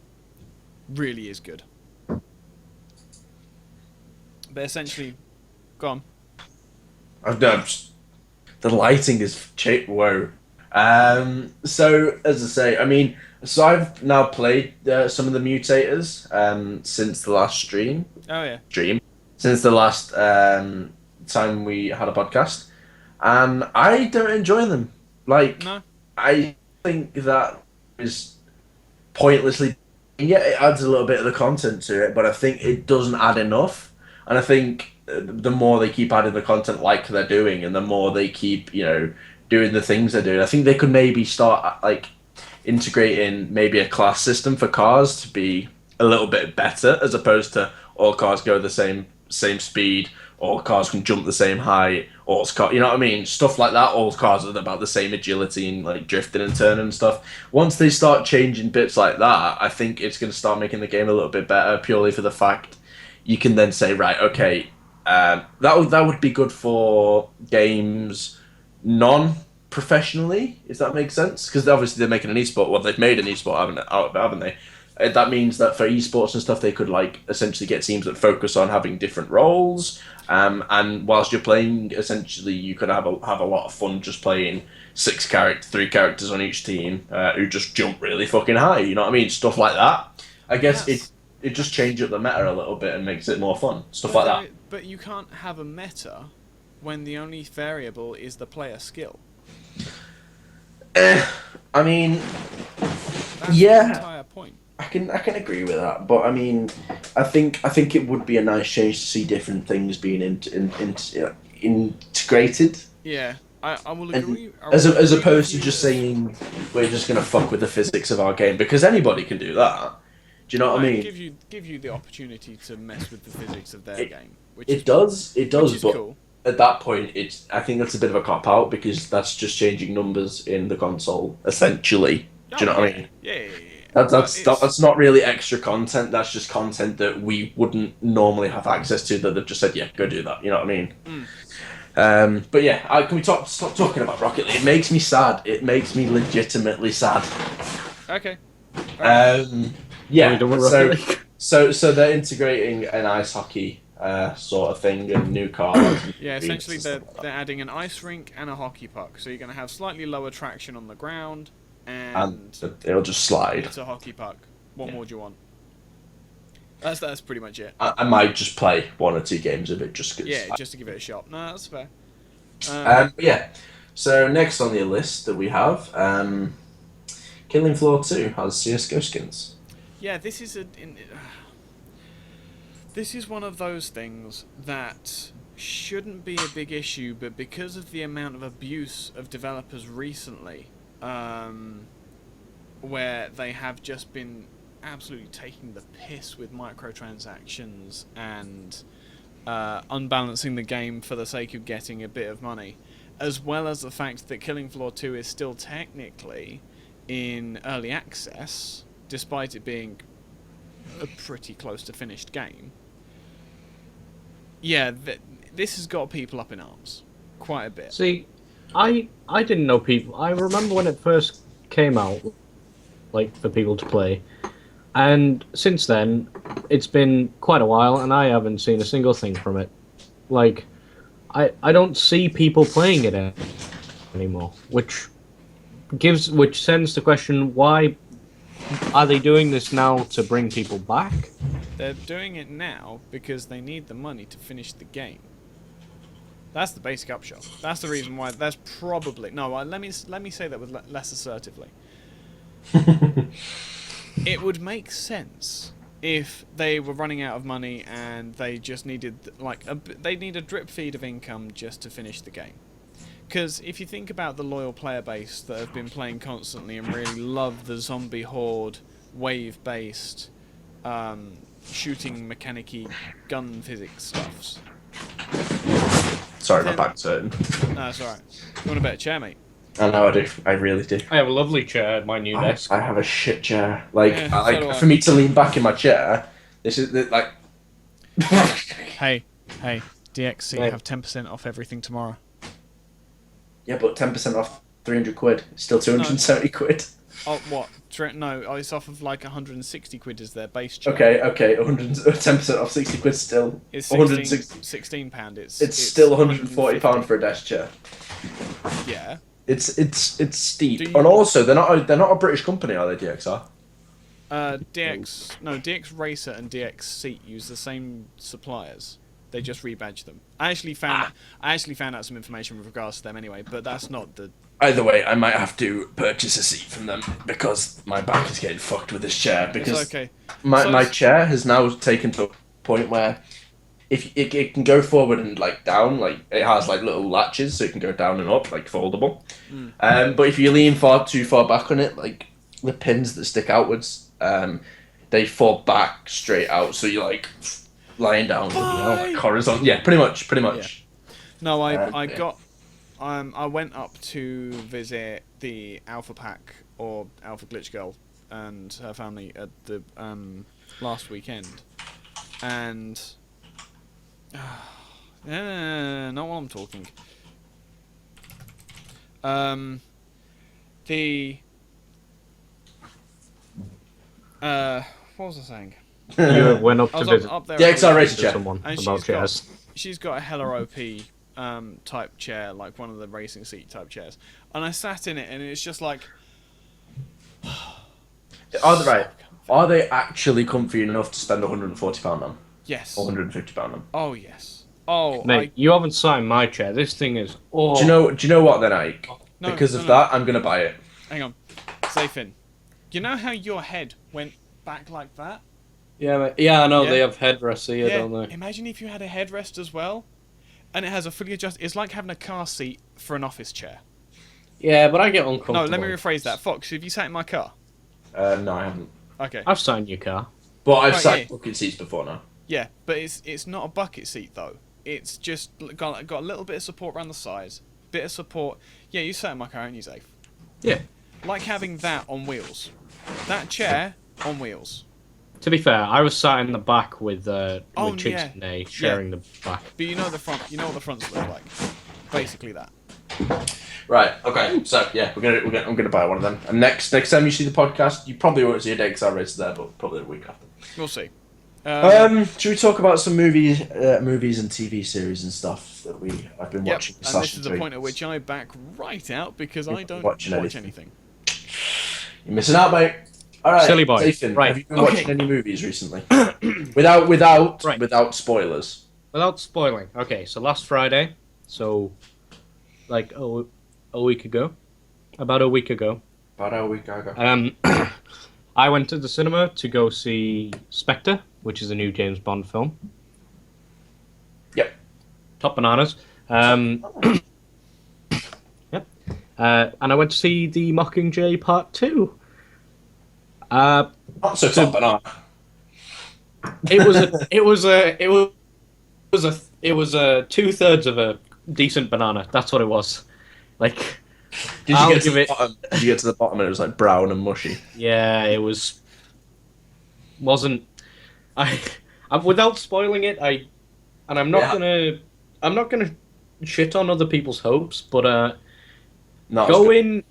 B: Really is good. But essentially, go on.
C: The lighting is whoa. So as I say, I mean, so I've now played some of the mutators since the last stream.
B: Oh yeah.
C: Since the last time we had a podcast, and I don't enjoy them. Like,
B: No.
C: I think that is pointlessly. Yeah, it adds a little bit of the content to it, but I think it doesn't add enough. And I think the more they keep adding the content like they're doing, and the more they keep, doing the things they're doing, I think they could maybe start like integrating maybe a class system for cars to be a little bit better, as opposed to all cars go the same speed, all cars can jump the same height, all cars, you know what I mean? Stuff like that. All cars are about the same agility and like drifting and turning and stuff. Once they start changing bits like that, I think it's going to start making the game a little bit better, purely for the fact you can then say, right, okay, that would be good for games non-professionally, if that makes sense. Because obviously they're making an esport. Well, they've made an esport out of it, haven't they? That means that for esports and stuff, they could like essentially get teams that focus on having different roles. And whilst you're playing, essentially, you could have a lot of fun just playing three characters on each team who just jump really fucking high. You know what I mean? Stuff like that. I guess it just changes up the meta a little bit and makes it more fun. Stuff like that.
B: But you can't have a meta when the only variable is the player skill.
C: I mean,
B: That's the entire point.
C: I can agree with that, but I mean, I think it would be a nice change to see different things being integrated.
B: Yeah, I will agree.
C: As opposed to just saying we're just gonna fuck with the physics of our game, because anybody can do that. Do you know what I mean?
B: Give you the opportunity to mess with the physics of their game, which
C: it does, but
B: cool.
C: At that point, I think that's a bit of a cop out, because that's just changing numbers in the console essentially. Do you know what I mean?
B: Yeah.
C: That's not really extra content. That's just content that we wouldn't normally have access to. That they've just said, yeah, go do that. You know what I mean? But yeah, can we stop talking about Rocket League? It makes me sad. It makes me legitimately sad.
B: Okay.
C: Yeah. So they're integrating an ice hockey sort of thing and new cars.
B: Yeah, essentially they're adding an ice rink and a hockey puck. So you're going to have slightly lower traction on the ground. And
C: it'll just slide.
B: It's a hockey puck. What more do you want? That's pretty much it.
C: I might just play 1 or 2 games of it just because.
B: Yeah, just to give it a shot. No, that's fair.
C: Yeah. So next on the list that we have, Killing Floor 2 has CS:GO skins.
B: Yeah, this is one of those things that shouldn't be a big issue, but because of the amount of abuse of developers recently. Where they have just been absolutely taking the piss with microtransactions and unbalancing the game for the sake of getting a bit of money, as well as the fact that Killing Floor 2 is still technically in early access, despite it being a pretty close to finished game. Yeah, this has got people up in arms quite a bit.
A: See, I didn't know people. I remember when it first came out, like for people to play, and since then it's been quite a while, and I haven't seen a single thing from it. Like, I don't see people playing it anymore, which sends the question: why are they doing this now to bring people back?
B: They're doing it now because they need the money to finish the game. That's the basic upshot. That's the reason why. That's probably let me say that with less assertively. It would make sense if they were running out of money and they just needed they need a drip feed of income just to finish the game. Because if you think about the loyal player base that have been playing constantly and really love the zombie horde, wave-based, shooting mechanic-y gun physics stuffs.
C: Sorry, my back's hurting.
B: No, it's alright. You want a better chair, mate?
C: I know I do. I really do.
A: I have a lovely chair at my new desk.
C: I have a shit chair. For me to lean back in my chair, this is like.
B: Hey, DXC have 10% off everything tomorrow.
C: Yeah, but 10% off 300 quid. Still 270 quid.
B: Oh, what? No, it's off of like 160 quid is their base chair.
C: Okay, 10% off 60 quid still.
B: It's 16 pound.
C: It's still 140 pound for a desk chair.
B: Yeah.
C: It's steep, and also they're not a British company, are they? DXR.
B: DX Racer and DX Seat use the same suppliers. They just rebadge them. I actually found out some information with regards to them anyway, but that's not the.
C: Either way, I might have to purchase a seat from them because my back is getting fucked with this chair. Because
B: it's okay.
C: my chair has now taken to a point where if it can go forward and like down, like it has like little latches, so it can go down and up, like foldable. But if you lean too far back on it, like the pins that stick outwards, they fall back straight out. So you're like lying down, like horizontal. Yeah, pretty much. Yeah.
B: No, I went up to visit the Alpha Pack or Alpha Glitch Girl and her family at the last weekend, and not while I'm talking. What was I saying?
A: You went up to visit
B: up there
C: DXR Racer chair.
A: someone
B: and
A: about chairs.
B: She's got a hella OP type chair, like one of the racing seat type chairs, and I sat in it, and it's just like.
C: Are they actually comfy enough to spend £140 on?
B: Yes.
C: Or £150 on?
B: Oh yes. Oh,
A: Mate, you haven't signed my chair. This thing is. Oh.
C: Do you know what then, Ike?
B: No,
C: because of that, I'm gonna buy it.
B: Hang on, Zaephyn. You know how your head went back like that?
A: Yeah, mate. Yeah, I know.
B: Yeah.
A: They have headrests here, don't they?
B: Imagine if you had a headrest as well, and it has a fully adjusted. It's like having a car seat for an office chair.
A: Yeah, but I get uncomfortable.
B: No, let me rephrase that. Fox, have you sat in my car?
C: No, I haven't.
B: Okay.
A: I've sat in your car.
C: But I've
B: Right,
C: sat
B: yeah.
C: bucket seats before now.
B: Yeah, but it's not a bucket seat though. It's just got a little bit of support around the sides, bit of support. Yeah, you sat in my car, aren't you, Zafe?
A: Yeah.
B: Like having that on wheels. That chair on wheels.
A: To be fair, I was sat in the back with Chicks
B: yeah.
A: and they sharing the back.
B: But you know the front. You know what the fronts look like. Basically that.
C: Right. Okay. So yeah, I'm gonna buy one of them. And next time you see the podcast, you probably won't see a day because I race there, but probably the week after.
B: We'll see.
C: Should we talk about some movies and TV series and stuff that I've been watching?
B: And this is the point at which I back right out because I don't watch anything.
C: You're missing out, mate. All right,
A: Silly boy.
C: Zaephyn,
A: Right.
C: have you been watching any movies recently? without spoilers.
A: Without spoiling. Okay, so last Friday, so like a week ago, about a week ago. I went to the cinema to go see Spectre, which is a new James Bond film.
C: Yep.
A: Top bananas. Yep. And I went to see The Mockingjay Part 2.
C: Not so top banana.
A: It was a 2/3 of a decent banana. That's what it was. Like,
C: Did you get to the bottom and it was like brown and mushy?
A: Yeah, it wasn't. I without spoiling it. I'm not gonna shit on other people's hopes, but go in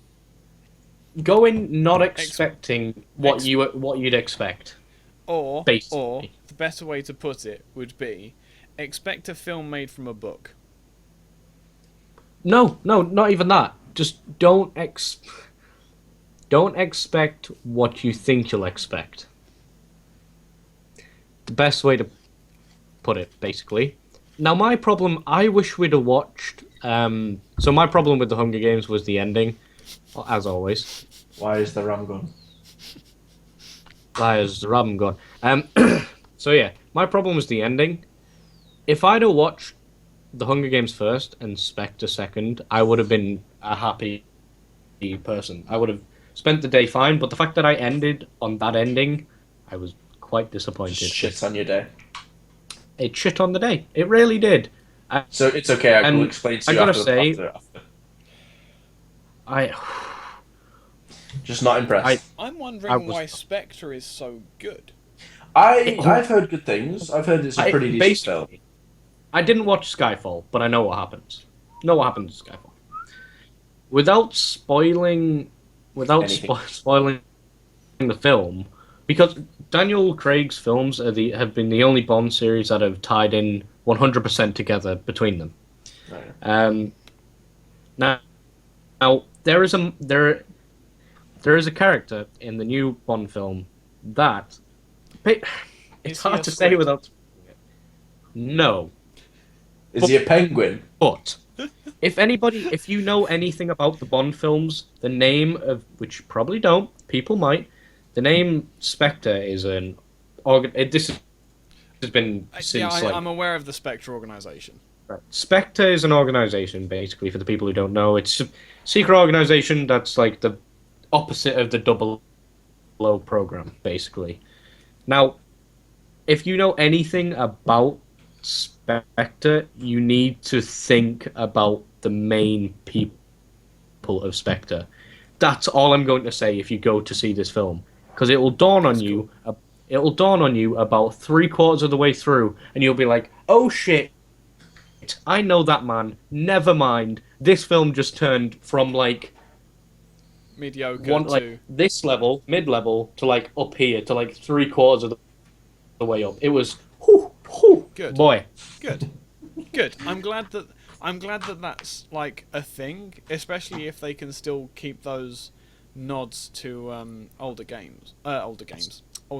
A: not expecting what you'd expect.
B: Or
A: Basically.
B: the better way to put it would be, expect a film made from a book.
A: No, not even that. Just don't expect what you think you'll expect. The best way to put it, basically. Now, my problem, I wish we'd have watched. So my problem with the Hunger Games was the ending, as always.
C: Why is the ram gone?
A: Why is the ram gone? So yeah, my problem was the ending. If I'd have watched the Hunger Games first and Spectre second, I would have been a happy person. I would have spent the day fine, but the fact that I ended on that ending, I was quite disappointed.
C: Shit on your day.
A: It shit on the day. It really did.
C: So it's okay. I will explain to you.
A: I gotta say,
C: after. Just not impressed.
B: I'm wondering why Spectre is so good.
C: I've heard good things. I've heard it's a pretty decent film.
A: I didn't watch Skyfall, but I know what happens. Know what happens in Skyfall. without spoiling,
C: Anything.
A: spoiling the film, because Daniel Craig's films have been the only Bond series that have tied in 100% together between them.
C: Right.
A: Now, there is a character in the new Bond film that it's
B: Is he
A: hard
B: a
A: to say
B: squid?
A: without. No,
C: Is he a penguin?
A: but if you know anything about the Bond films, the name of which you probably don't, people might. The name Spectre is an this has been since
B: I'm aware of the Spectre organization.
A: right. Spectre is an organization basically for the people who don't know. It's a secret organization that's like the opposite of the Double O program, basically. Now, if you know anything about Spectre, you need to think about the main people of Spectre. That's all I'm going to say if you go to see this film, because it will dawn on you. It will dawn on you about 3/4 of the way through, and you'll be like, "Oh shit! I know that man. Never mind. This film just turned from like
B: Mediocre to...
A: like this level, mid level, to like up here to like 3/4 of the way up. It was,
B: Good.
A: boy.
B: Good. I'm glad that that's like a thing, especially if they can still keep those nods to older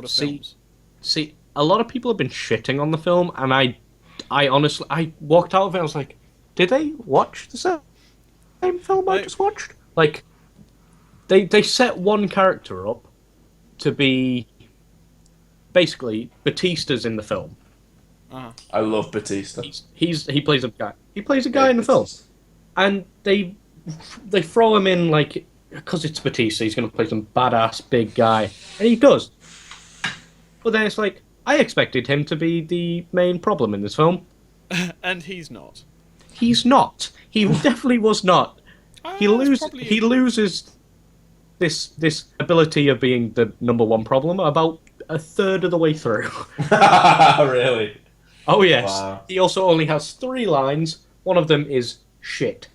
A: See,
B: films.
A: See, a lot of people have been shitting on the film, and I honestly, I walked out of it. I was like, did they watch the same film I just watched? Like, they set one character up to be basically Batista's in the film.
C: I love Batista.
A: He plays a guy. He plays a guy in the film, and they throw him in like because it's Batista. He's going to play some badass big guy, and he does. But then it's like I expected him to be the main problem in this film.
B: And he's not.
A: He's not. He definitely was not. He loses this ability of being the number one problem about a third of the way through.
C: Really?
A: Oh yes.
C: Wow.
A: He also only has 3 lines. One of them is shit.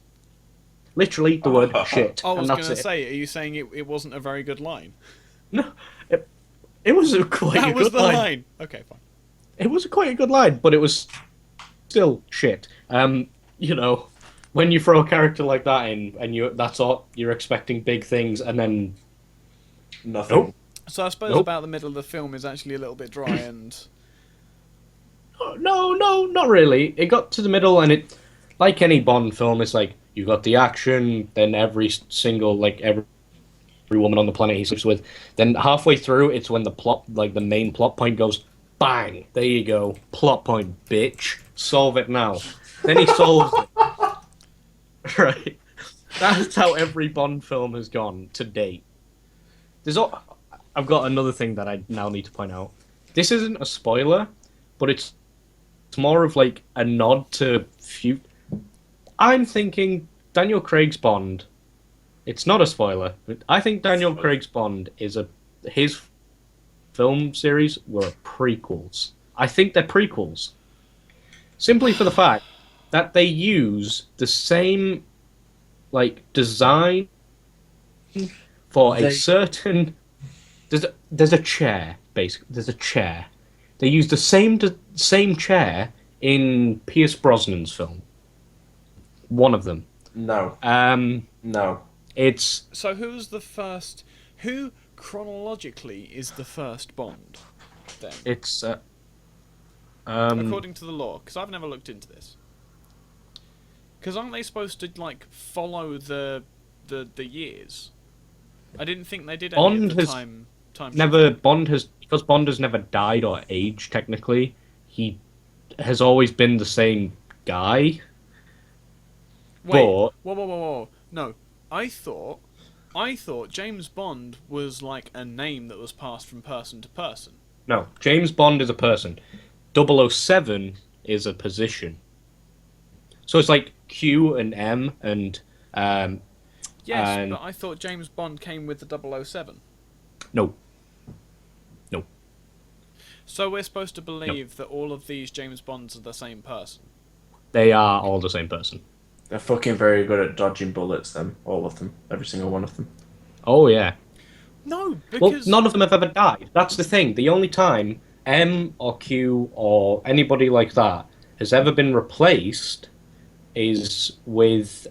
A: Literally the word shit.
B: I was
A: and
B: going
A: that's
B: to
A: it.
B: say, are you saying it wasn't a very good line?
A: No, it was quite a
B: That was
A: good
B: the
A: line.
B: line. Okay, fine.
A: It was quite a good line, but it was still shit. You know, when you throw a character like that in, and that's all you're expecting big things, and then
C: Nothing.
A: nope.
B: So I suppose
A: Nope.
B: about the middle of the film is actually a little bit dry and...
A: No, not really. It got to the middle, and it, like any Bond film, it's like you got the action, then every woman on the planet he sleeps with. Then halfway through, it's when the main plot point goes, bang! There you go, plot point, bitch. Solve it now. Then he solves it. Right. That's how every Bond film has gone to date. I've got another thing that I now need to point out. This isn't a spoiler, but it's more of like a nod to future. I'm thinking Daniel Craig's Bond. It's not a spoiler. I think Daniel Craig's Bond his film series were prequels. I think they're prequels. Simply for the fact that they use the same like design for a certain there's a chair basically. There's a chair. They use the same chair in Pierce Brosnan's film. One of them.
C: No. No.
A: It's
B: So who chronologically is the first Bond, then?
A: it's
B: According to the law, because I've never looked into this. Because aren't they supposed to, like, follow the years? I didn't think they did any
A: Bond
B: at the
A: has
B: time
A: never because Bond has never died or aged technically. He has always been the same guy.
B: Wait,
A: But
B: whoa. No, I thought James Bond was like a name that was passed from person to person.
A: no, James Bond is a person. 007 is a position. So it's like Q and M and
B: Yes, but I thought James Bond came with the 007.
A: no.
B: So we're supposed to believe that all of these James Bonds are the same person.
A: They are all the same person.
C: They're fucking very good at dodging bullets, them. All of them. Every single one of them.
A: Oh, yeah.
B: No,
A: Well,
B: because
A: none of them have ever died. That's the thing. The only time M or Q or anybody like that has ever been replaced is with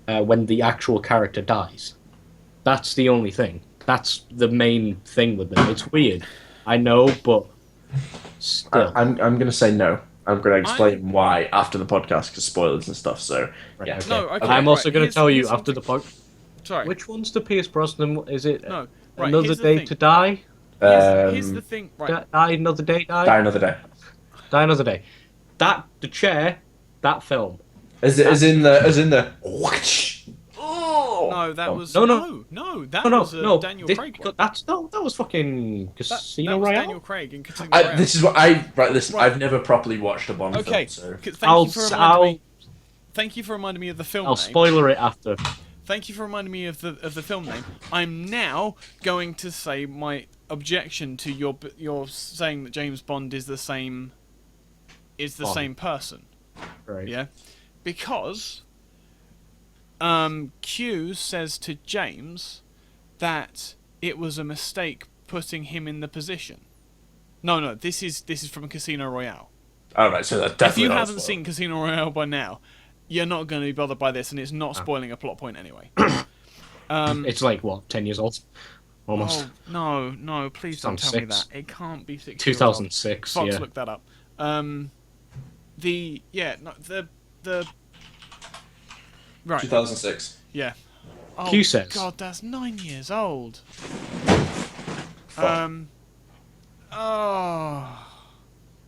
A: when the actual character dies. That's the only thing. That's the main thing with them. It's weird. I know, but still.
C: I'm going to say no. I'm going to explain why after the podcast, because spoilers and stuff, so...
A: Right,
C: yeah.
A: okay.
B: No, okay,
A: I'm also
B: right,
A: going to tell you
B: here's
A: after the podcast.
B: Sorry.
A: Which one's the Pierce Brosnan? Is it
B: No, right,
A: Another
B: here's the
A: Day
B: thing.
A: to Die?
B: Here's the thing. Right.
A: Die Another Day, Die?
C: Die Another Day.
A: Die Another Day. The chair, that film.
C: As in the...
B: No, that was
A: No.
B: that was Daniel Craig one.
A: That was fucking Casino
B: that was
A: Royale.
B: Daniel Craig in Casino Royale.
C: This is what listen,
B: Right.
C: I've never properly watched a Bond
B: Okay.
C: film, so...
B: Thank you for reminding me of the film
A: I'll
B: name.
A: spoiler it after.
B: Thank you for reminding me of the film name. I'm now going to say my objection to your saying that James Bond is the same same person.
A: Right.
B: Yeah, because Q says to James that it was a mistake putting him in the position. No, this is from Casino Royale.
C: Alright, so that's definitely
B: If you
C: not a
B: haven't
C: spoiler.
B: seen Casino Royale by now, you're not going to be bothered by this, and it's not spoiling a plot point anyway.
A: It's like, what, 10 years old? Almost.
B: Oh, no, please don't tell me that.
A: 2006.
B: It can't be 6
A: 2006,
B: Fox,
A: yeah.
B: look that up. Right.
C: 2006.
B: Yeah. Oh,
A: Q says.
B: God, that's 9 years old.
C: Fuck.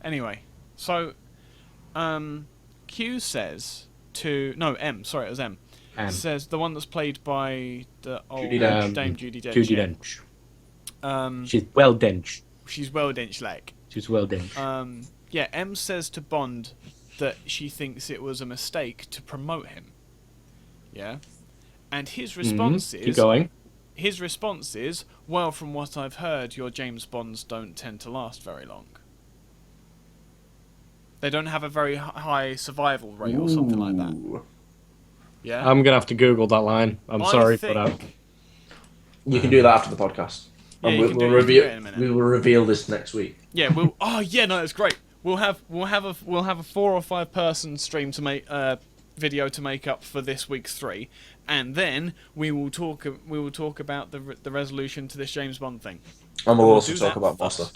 B: Anyway, so, Q says to... No, M. Sorry, it was M. Says the one that's played by the old
C: Judi Dench.
B: Dame Judi Dench.
A: Judi
B: yeah.
A: Dench. She's well dench.
B: She's well dench like.
A: She's well dench.
B: Yeah, M says to Bond that she thinks it was a mistake to promote him. Yeah? And his response
A: Keep
B: is...
A: going.
B: His response is, well, from what I've heard, your James Bonds don't tend to last very long. They don't have a very high survival rate or something like that.
C: Ooh.
B: Yeah?
A: I'm going to have to Google that line. I'm sorry for that.
C: You can do that after the podcast.
B: Yeah,
C: And
B: you can do it in a minute.
C: we will reveal this next week.
B: Yeah, we'll... Oh, yeah, no, it's great. We'll have a 4 or 5 person stream to make video to make up for this week's 3, and then we will talk about the resolution to this James Bond thing.
C: And we'll
B: We'll
C: also
B: do
C: talk
B: that
C: about more
B: first.
C: stuff.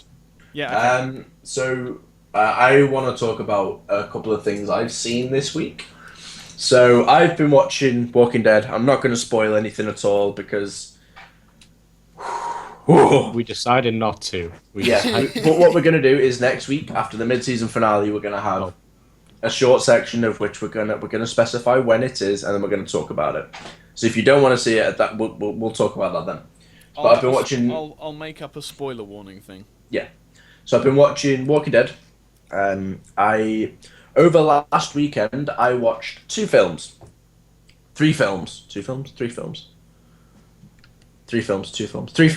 B: Yeah. Okay.
C: So I want to talk about a couple of things I've seen this week. So I've been watching Walking Dead. I'm not going to spoil anything at all because
A: We decided not to.
C: But what we're going to do is next week after the mid-season finale, we're going to have a short section of which we're gonna specify when it is, and then we're going to talk about it. So if you don't want to see it, that we'll talk about that then. But I've been watching.
B: I'll make up a spoiler warning thing.
C: Yeah. So I've been watching Walking Dead. Over last weekend I watched 2 films. 3 films. 2 films? 3 films. 3 films, 2 films. 2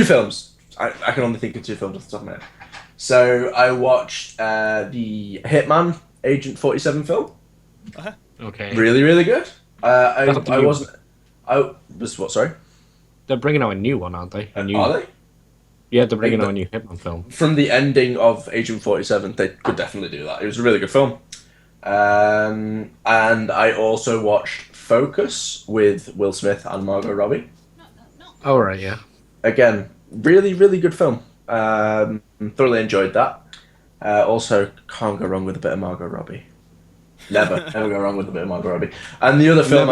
C: films. I can only think of 2 films off the top of my head. So I watched the Hitman Agent 47 film.
A: Okay.
C: Really, really good. I was what? Sorry.
A: They're bringing out a new one, aren't they?
C: Are they?
A: Yeah, they're bringing out a new Hitman film.
C: From the ending of Agent 47, they could definitely do that. It was a really good film. And I also watched Focus with Will Smith and Margot Robbie.
A: Oh, right, yeah.
C: Again, really, really good film. Thoroughly enjoyed that. Also, can't go wrong with a bit of Margot Robbie. Never go wrong with a bit of Margot Robbie. And the other film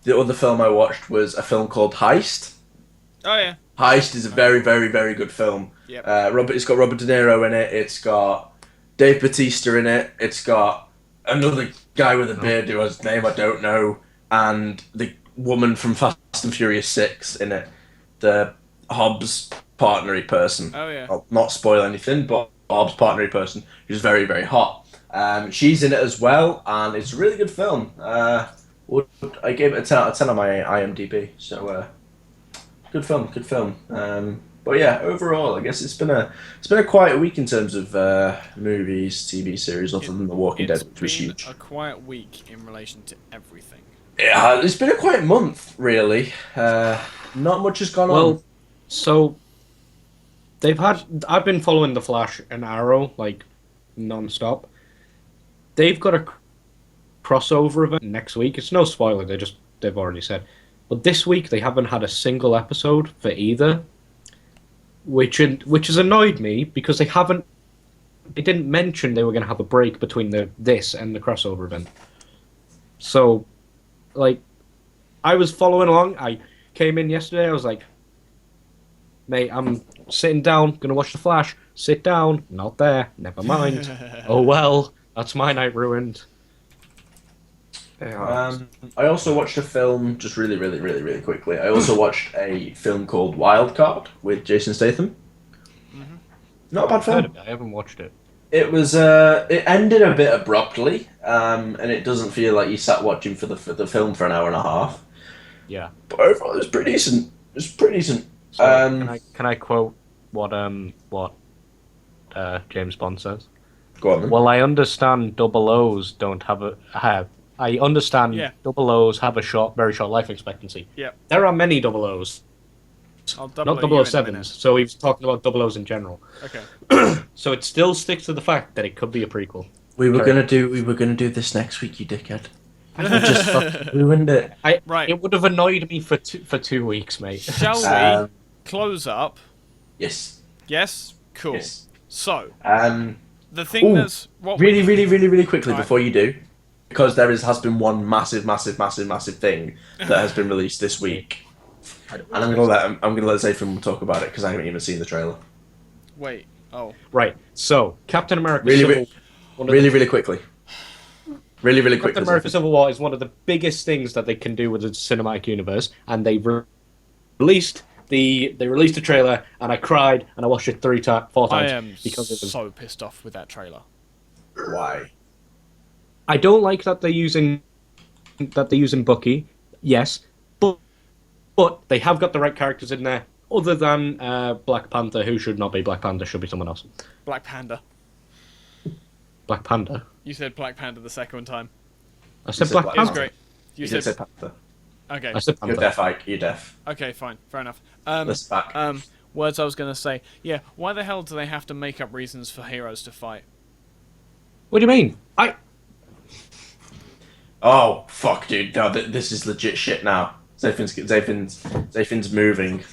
C: the other film I watched was a film called Heist.
B: Oh yeah.
C: Heist is a very, very, very good film.
B: Yep.
C: It's got Robert De Niro in it. It's got Dave Bautista in it. It's got another guy with a beard whose name I don't know, and the woman from Fast and Furious 6 in it. The Hobbs partnery person.
B: Oh yeah.
C: I'll not spoil anything, but Hobbs partnery person who's very, very hot. She's in it as well, and it's a really good film. I gave it a 10 out of 10 on my IMDb. So good film. But yeah, overall, I guess it's been a quiet week in terms of movies, TV series, other than The Walking Dead, which was huge.
B: It's been a quiet week in relation to everything.
C: Yeah, it's been a quiet month, really. Not much has gone on.
A: Well, so I've been following The Flash and Arrow like non-stop. They've got a crossover event next week. It's no spoiler. They've already said, but this week they haven't had a single episode for either, which has annoyed me because they didn't mention they were going to have a break between this and the crossover event. So, like, I was following along. I came in yesterday. I was like, mate, I'm sitting down, gonna watch The Flash. Sit down, not there. Never mind. Oh well, that's my night ruined.
C: I also watched a film, just really, really, really, really quickly. I also watched a film called Wild Card with Jason Statham.
B: Mm-hmm.
C: Not a bad film.
A: I haven't watched it.
C: It was. It ended a bit abruptly, and it doesn't feel like you sat watching for the film for an hour and a half.
A: Yeah,
C: but overall, it was pretty decent. It was pretty decent.
A: So, can I quote what James Bond says?
C: Go on then.
A: Well, I understand double O's don't have. I understand double O's have a very short life expectancy.
B: Yeah.
A: There are many double O's.
B: Not
A: 007s. So he's talking about double O's in general.
B: Okay.
A: So it still sticks to the fact that it could be a prequel.
C: We were gonna do this next week, you dickhead. I just fucking ruined it.
B: Right.
A: It would have annoyed me for 2 weeks, mate.
B: Shall we close up?
C: Yes.
B: Yes. Cool.
C: Yes.
B: So. The thing
C: Ooh,
B: that's
C: really, really, really, really quickly before you do, because has been one massive thing that has been released this week, and I'm gonna let Zaephyn talk about it because I haven't even seen the trailer.
B: Wait. Oh.
A: Right. So Captain America.
C: Really quickly. Really quickly.
A: Captain America: Civil War is one of the biggest things that they can do with the cinematic universe, and they released the trailer, and I cried, and I watched it 4 times.
B: I am
A: because it was
B: so pissed off with that trailer.
C: Why?
A: I don't like that they're using Bucky. Yes, but they have got the right characters in there. Other than Black Panther, who should not be Black Panther, should be someone else.
B: Black Panda.
A: Black Panda.
B: You said Black Panda the second time.
A: I said Black
B: It was
A: Panther.
B: great. You
C: said
B: said
C: Panther.
B: Okay.
A: I said Panther.
C: You're deaf, Ike. You're deaf.
B: Okay, fine. Fair enough.
C: Let's back.
B: Words I was going to say. Yeah, why the hell do they have to make up reasons for heroes to fight?
A: What do you mean?
C: Oh fuck, dude! No, this is legit shit now. Zaephyn's moving.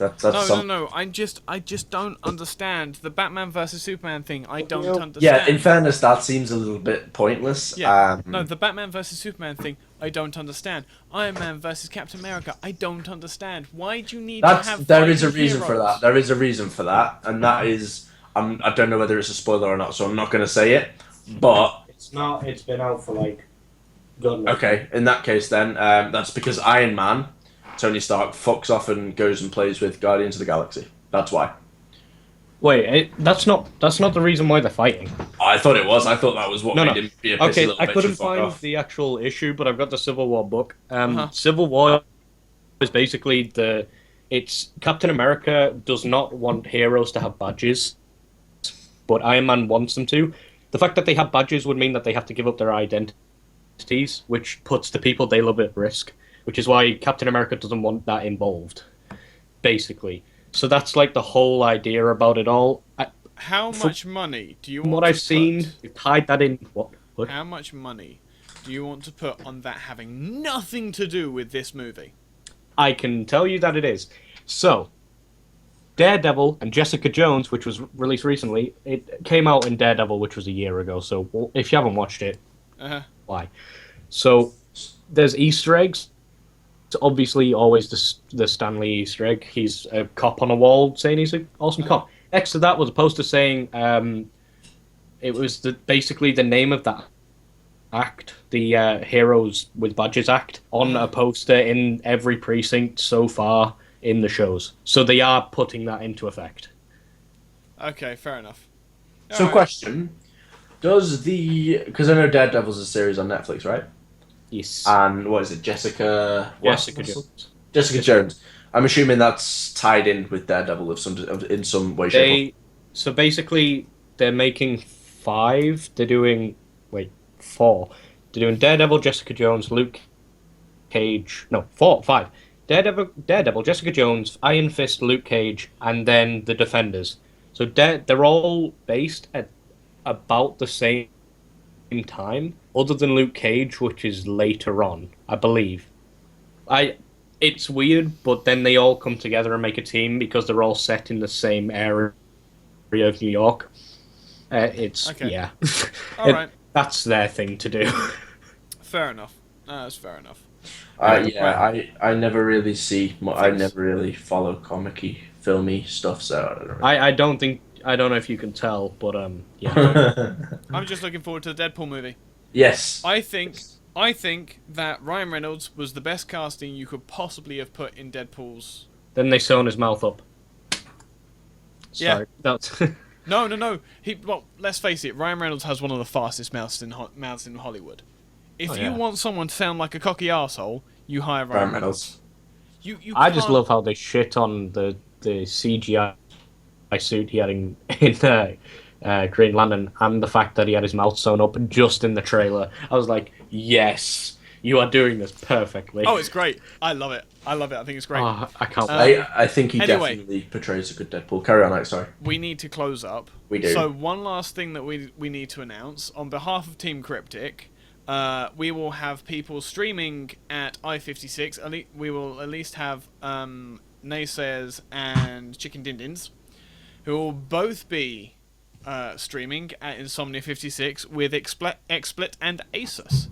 B: No. I just don't understand the Batman versus Superman thing. I don't understand.
C: Yeah, in fairness, that seems a little bit pointless.
B: Yeah. No, the Batman versus Superman thing, I don't understand. Iron Man versus Captain America, I don't understand. Why do you need to have?
C: There is a reason for that. There is a reason for that, and that is, I don't know whether it's a spoiler or not, so I'm not going to say it. But
A: it's not. It's been out for like.
C: Okay, in that case, then that's because Iron Man, Tony Stark, fucks off and goes and plays with Guardians of the Galaxy. That's why.
A: Wait, that's not the reason why they're fighting.
C: I thought it was. I thought that was what made him be a pissy little bitch.
A: I couldn't
C: and fuck
A: find
C: off.
A: the actual issue, but I've got the Civil War book. Civil War is basically it's Captain America does not want heroes to have badges, but Iron Man wants them to. The fact that they have badges would mean that they have to give up their identities, which puts the people they love at risk, which is why Captain America doesn't want that involved, basically. So that's like the whole idea about it all.
B: How much money do you want
A: what I've seen, you've tied that in. What?
B: How much money do you want to put on that having nothing to do with this movie?
A: I can tell you that it is. So, Daredevil and Jessica Jones, which was released recently, it came out in Daredevil, which was a year ago. So, if you haven't watched it, why? So, there's Easter eggs. It's obviously always the Stanley Easter egg. He's a cop on a wall saying he's an awesome cop. Next to that was a poster saying it was basically the name of that act, the Heroes with Badges Act, on a poster in every precinct so far in the shows. So they are putting that into effect.
B: Okay, fair enough.
C: So, question. Because I know Daredevil's a series on Netflix, right?
A: Yes.
C: And what is it, Jessica...
A: Jessica Jones.
C: Jessica Jones. I'm assuming that's tied in with Daredevil in some way, shape,
A: So basically, they're making 5. They're doing 4. They're doing Daredevil, Jessica Jones, Luke Cage. No, 4, 5. Daredevil, Jessica Jones, Iron Fist, Luke Cage, and then the Defenders. So they're all based at about the same time, other than Luke Cage, which is later on, I believe. It's weird, but then they all come together and make a team because they're all set in the same area of New York.
B: Okay.
A: Yeah.
B: All right.
A: That's their thing to do.
B: Fair enough. That's fair enough.
C: I never really I never really follow comic-y, filmy stuff, so I don't know.
A: I don't know if you can tell, but yeah.
B: I'm just looking forward to the Deadpool movie.
C: Yes.
B: I think that Ryan Reynolds was the best casting you could possibly have put in Deadpool's.
A: Then they sewn his mouth up.
B: Yeah.
A: Sorry, that's
B: No. Well, let's face it. Ryan Reynolds has one of the fastest mouths in Hollywood. If you want someone to sound like a cocky arsehole, you hire Ryan Reynolds.
A: I just love how they shit on the CGI suit he had in Green Lantern, and the fact that he had his mouth sewn up just in the trailer. I was like, yes, you are doing this perfectly.
B: Oh, it's great. I love it. I think it's great.
A: Oh, I can't wait.
C: I think he definitely portrays a good Deadpool. Carry on, Ike, sorry.
B: We need to close up.
C: We do.
B: So one last thing that we need to announce on behalf of Team Kryptk. We will have people streaming at I-56. We will at least have Naysayers and Chicken Dindins, who will both be streaming at Insomnia 56 with XSplit and Asus.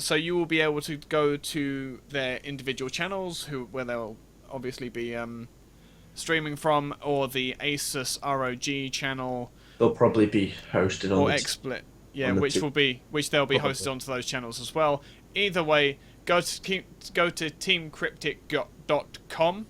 B: So you will be able to go to their individual channels, where they'll obviously be streaming from, or the Asus ROG channel.
C: They'll probably be hosted on
B: or XSplit. Yeah, which they'll be hosted onto those channels as well. Either way, go to teamkryptk.com,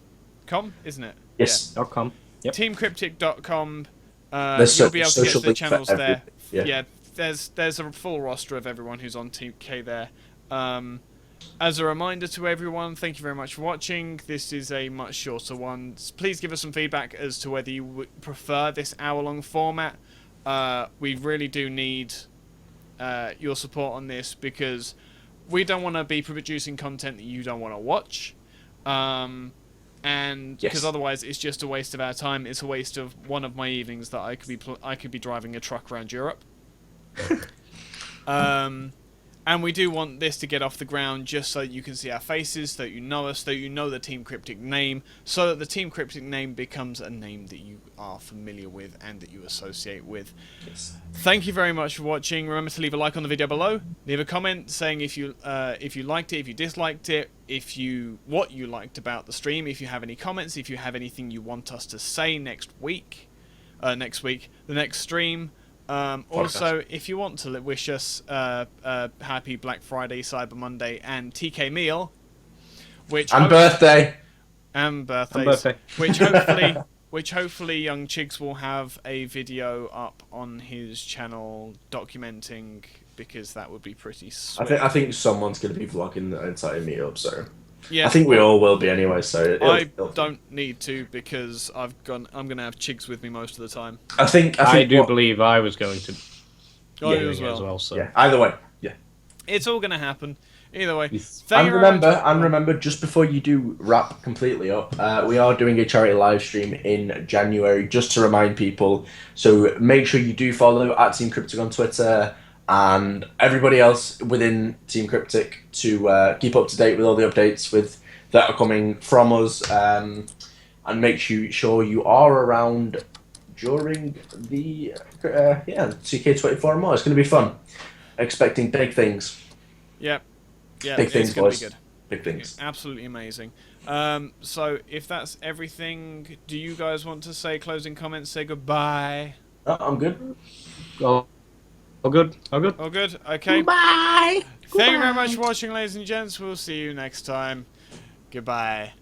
B: isn't it?
C: Yes.
B: Yeah.
A: .com. Yep.
B: Teamkryptk.com.
C: You'll
B: be able to get to the channels there.
C: Yeah.
B: There's a full roster of everyone who's on Team K there. As a reminder to everyone, thank you very much for watching. This is a much shorter one. Please give us some feedback as to whether you would prefer this hour-long format. We really do need your support on this, because we don't want to be producing content that you don't want to watch, and because otherwise it's just a waste of our time. It's a waste of one of my evenings that I could be driving a truck around Europe. And we do want this to get off the ground just so you can see our faces, so that you know us, so you know the Team Kryptk name, so that the Team Kryptk name becomes a name that you are familiar with and that you associate with.
C: Yes.
B: Thank you very much for watching. Remember to leave a like on the video below. Leave a comment saying if you liked it, if you disliked it, what you liked about the stream, if you have any comments, if you have anything you want us to say the next stream. Also, if you want to wish us happy Black Friday, Cyber Monday, and TK meal,
C: birthday,
B: which hopefully Young Chigs will have a video up on his channel documenting, because that would be pretty sweet.
C: I think someone's going to be vlogging the entire meetup, so
B: yeah,
C: I think we all will be anyway. So
B: I don't need to, because I'm gonna have Chigs with me most of the time.
C: I
A: do believe I was going to.
B: As well.
A: So.
C: Yeah. Either way, yeah.
B: It's all gonna happen. Either way.
C: Remember, just before you do wrap completely up, we are doing a charity live stream in January, just to remind people. So make sure you do follow at Team Kryptk on Twitter, and everybody else within Team Kryptk to keep up to date with all the updates that are coming from us, and make sure you are around during the CK24 and more. It's going to be fun. Expecting big things.
B: Yep. Yeah,
C: big things, boys.
B: Good.
C: Big things.
B: Absolutely amazing. So if that's everything, do you guys want to say closing comments? Say goodbye.
C: I'm good.
A: All good.
B: All good. Okay.
D: Bye.
B: Thank you very much for watching, ladies and gents. We'll see you next time. Goodbye.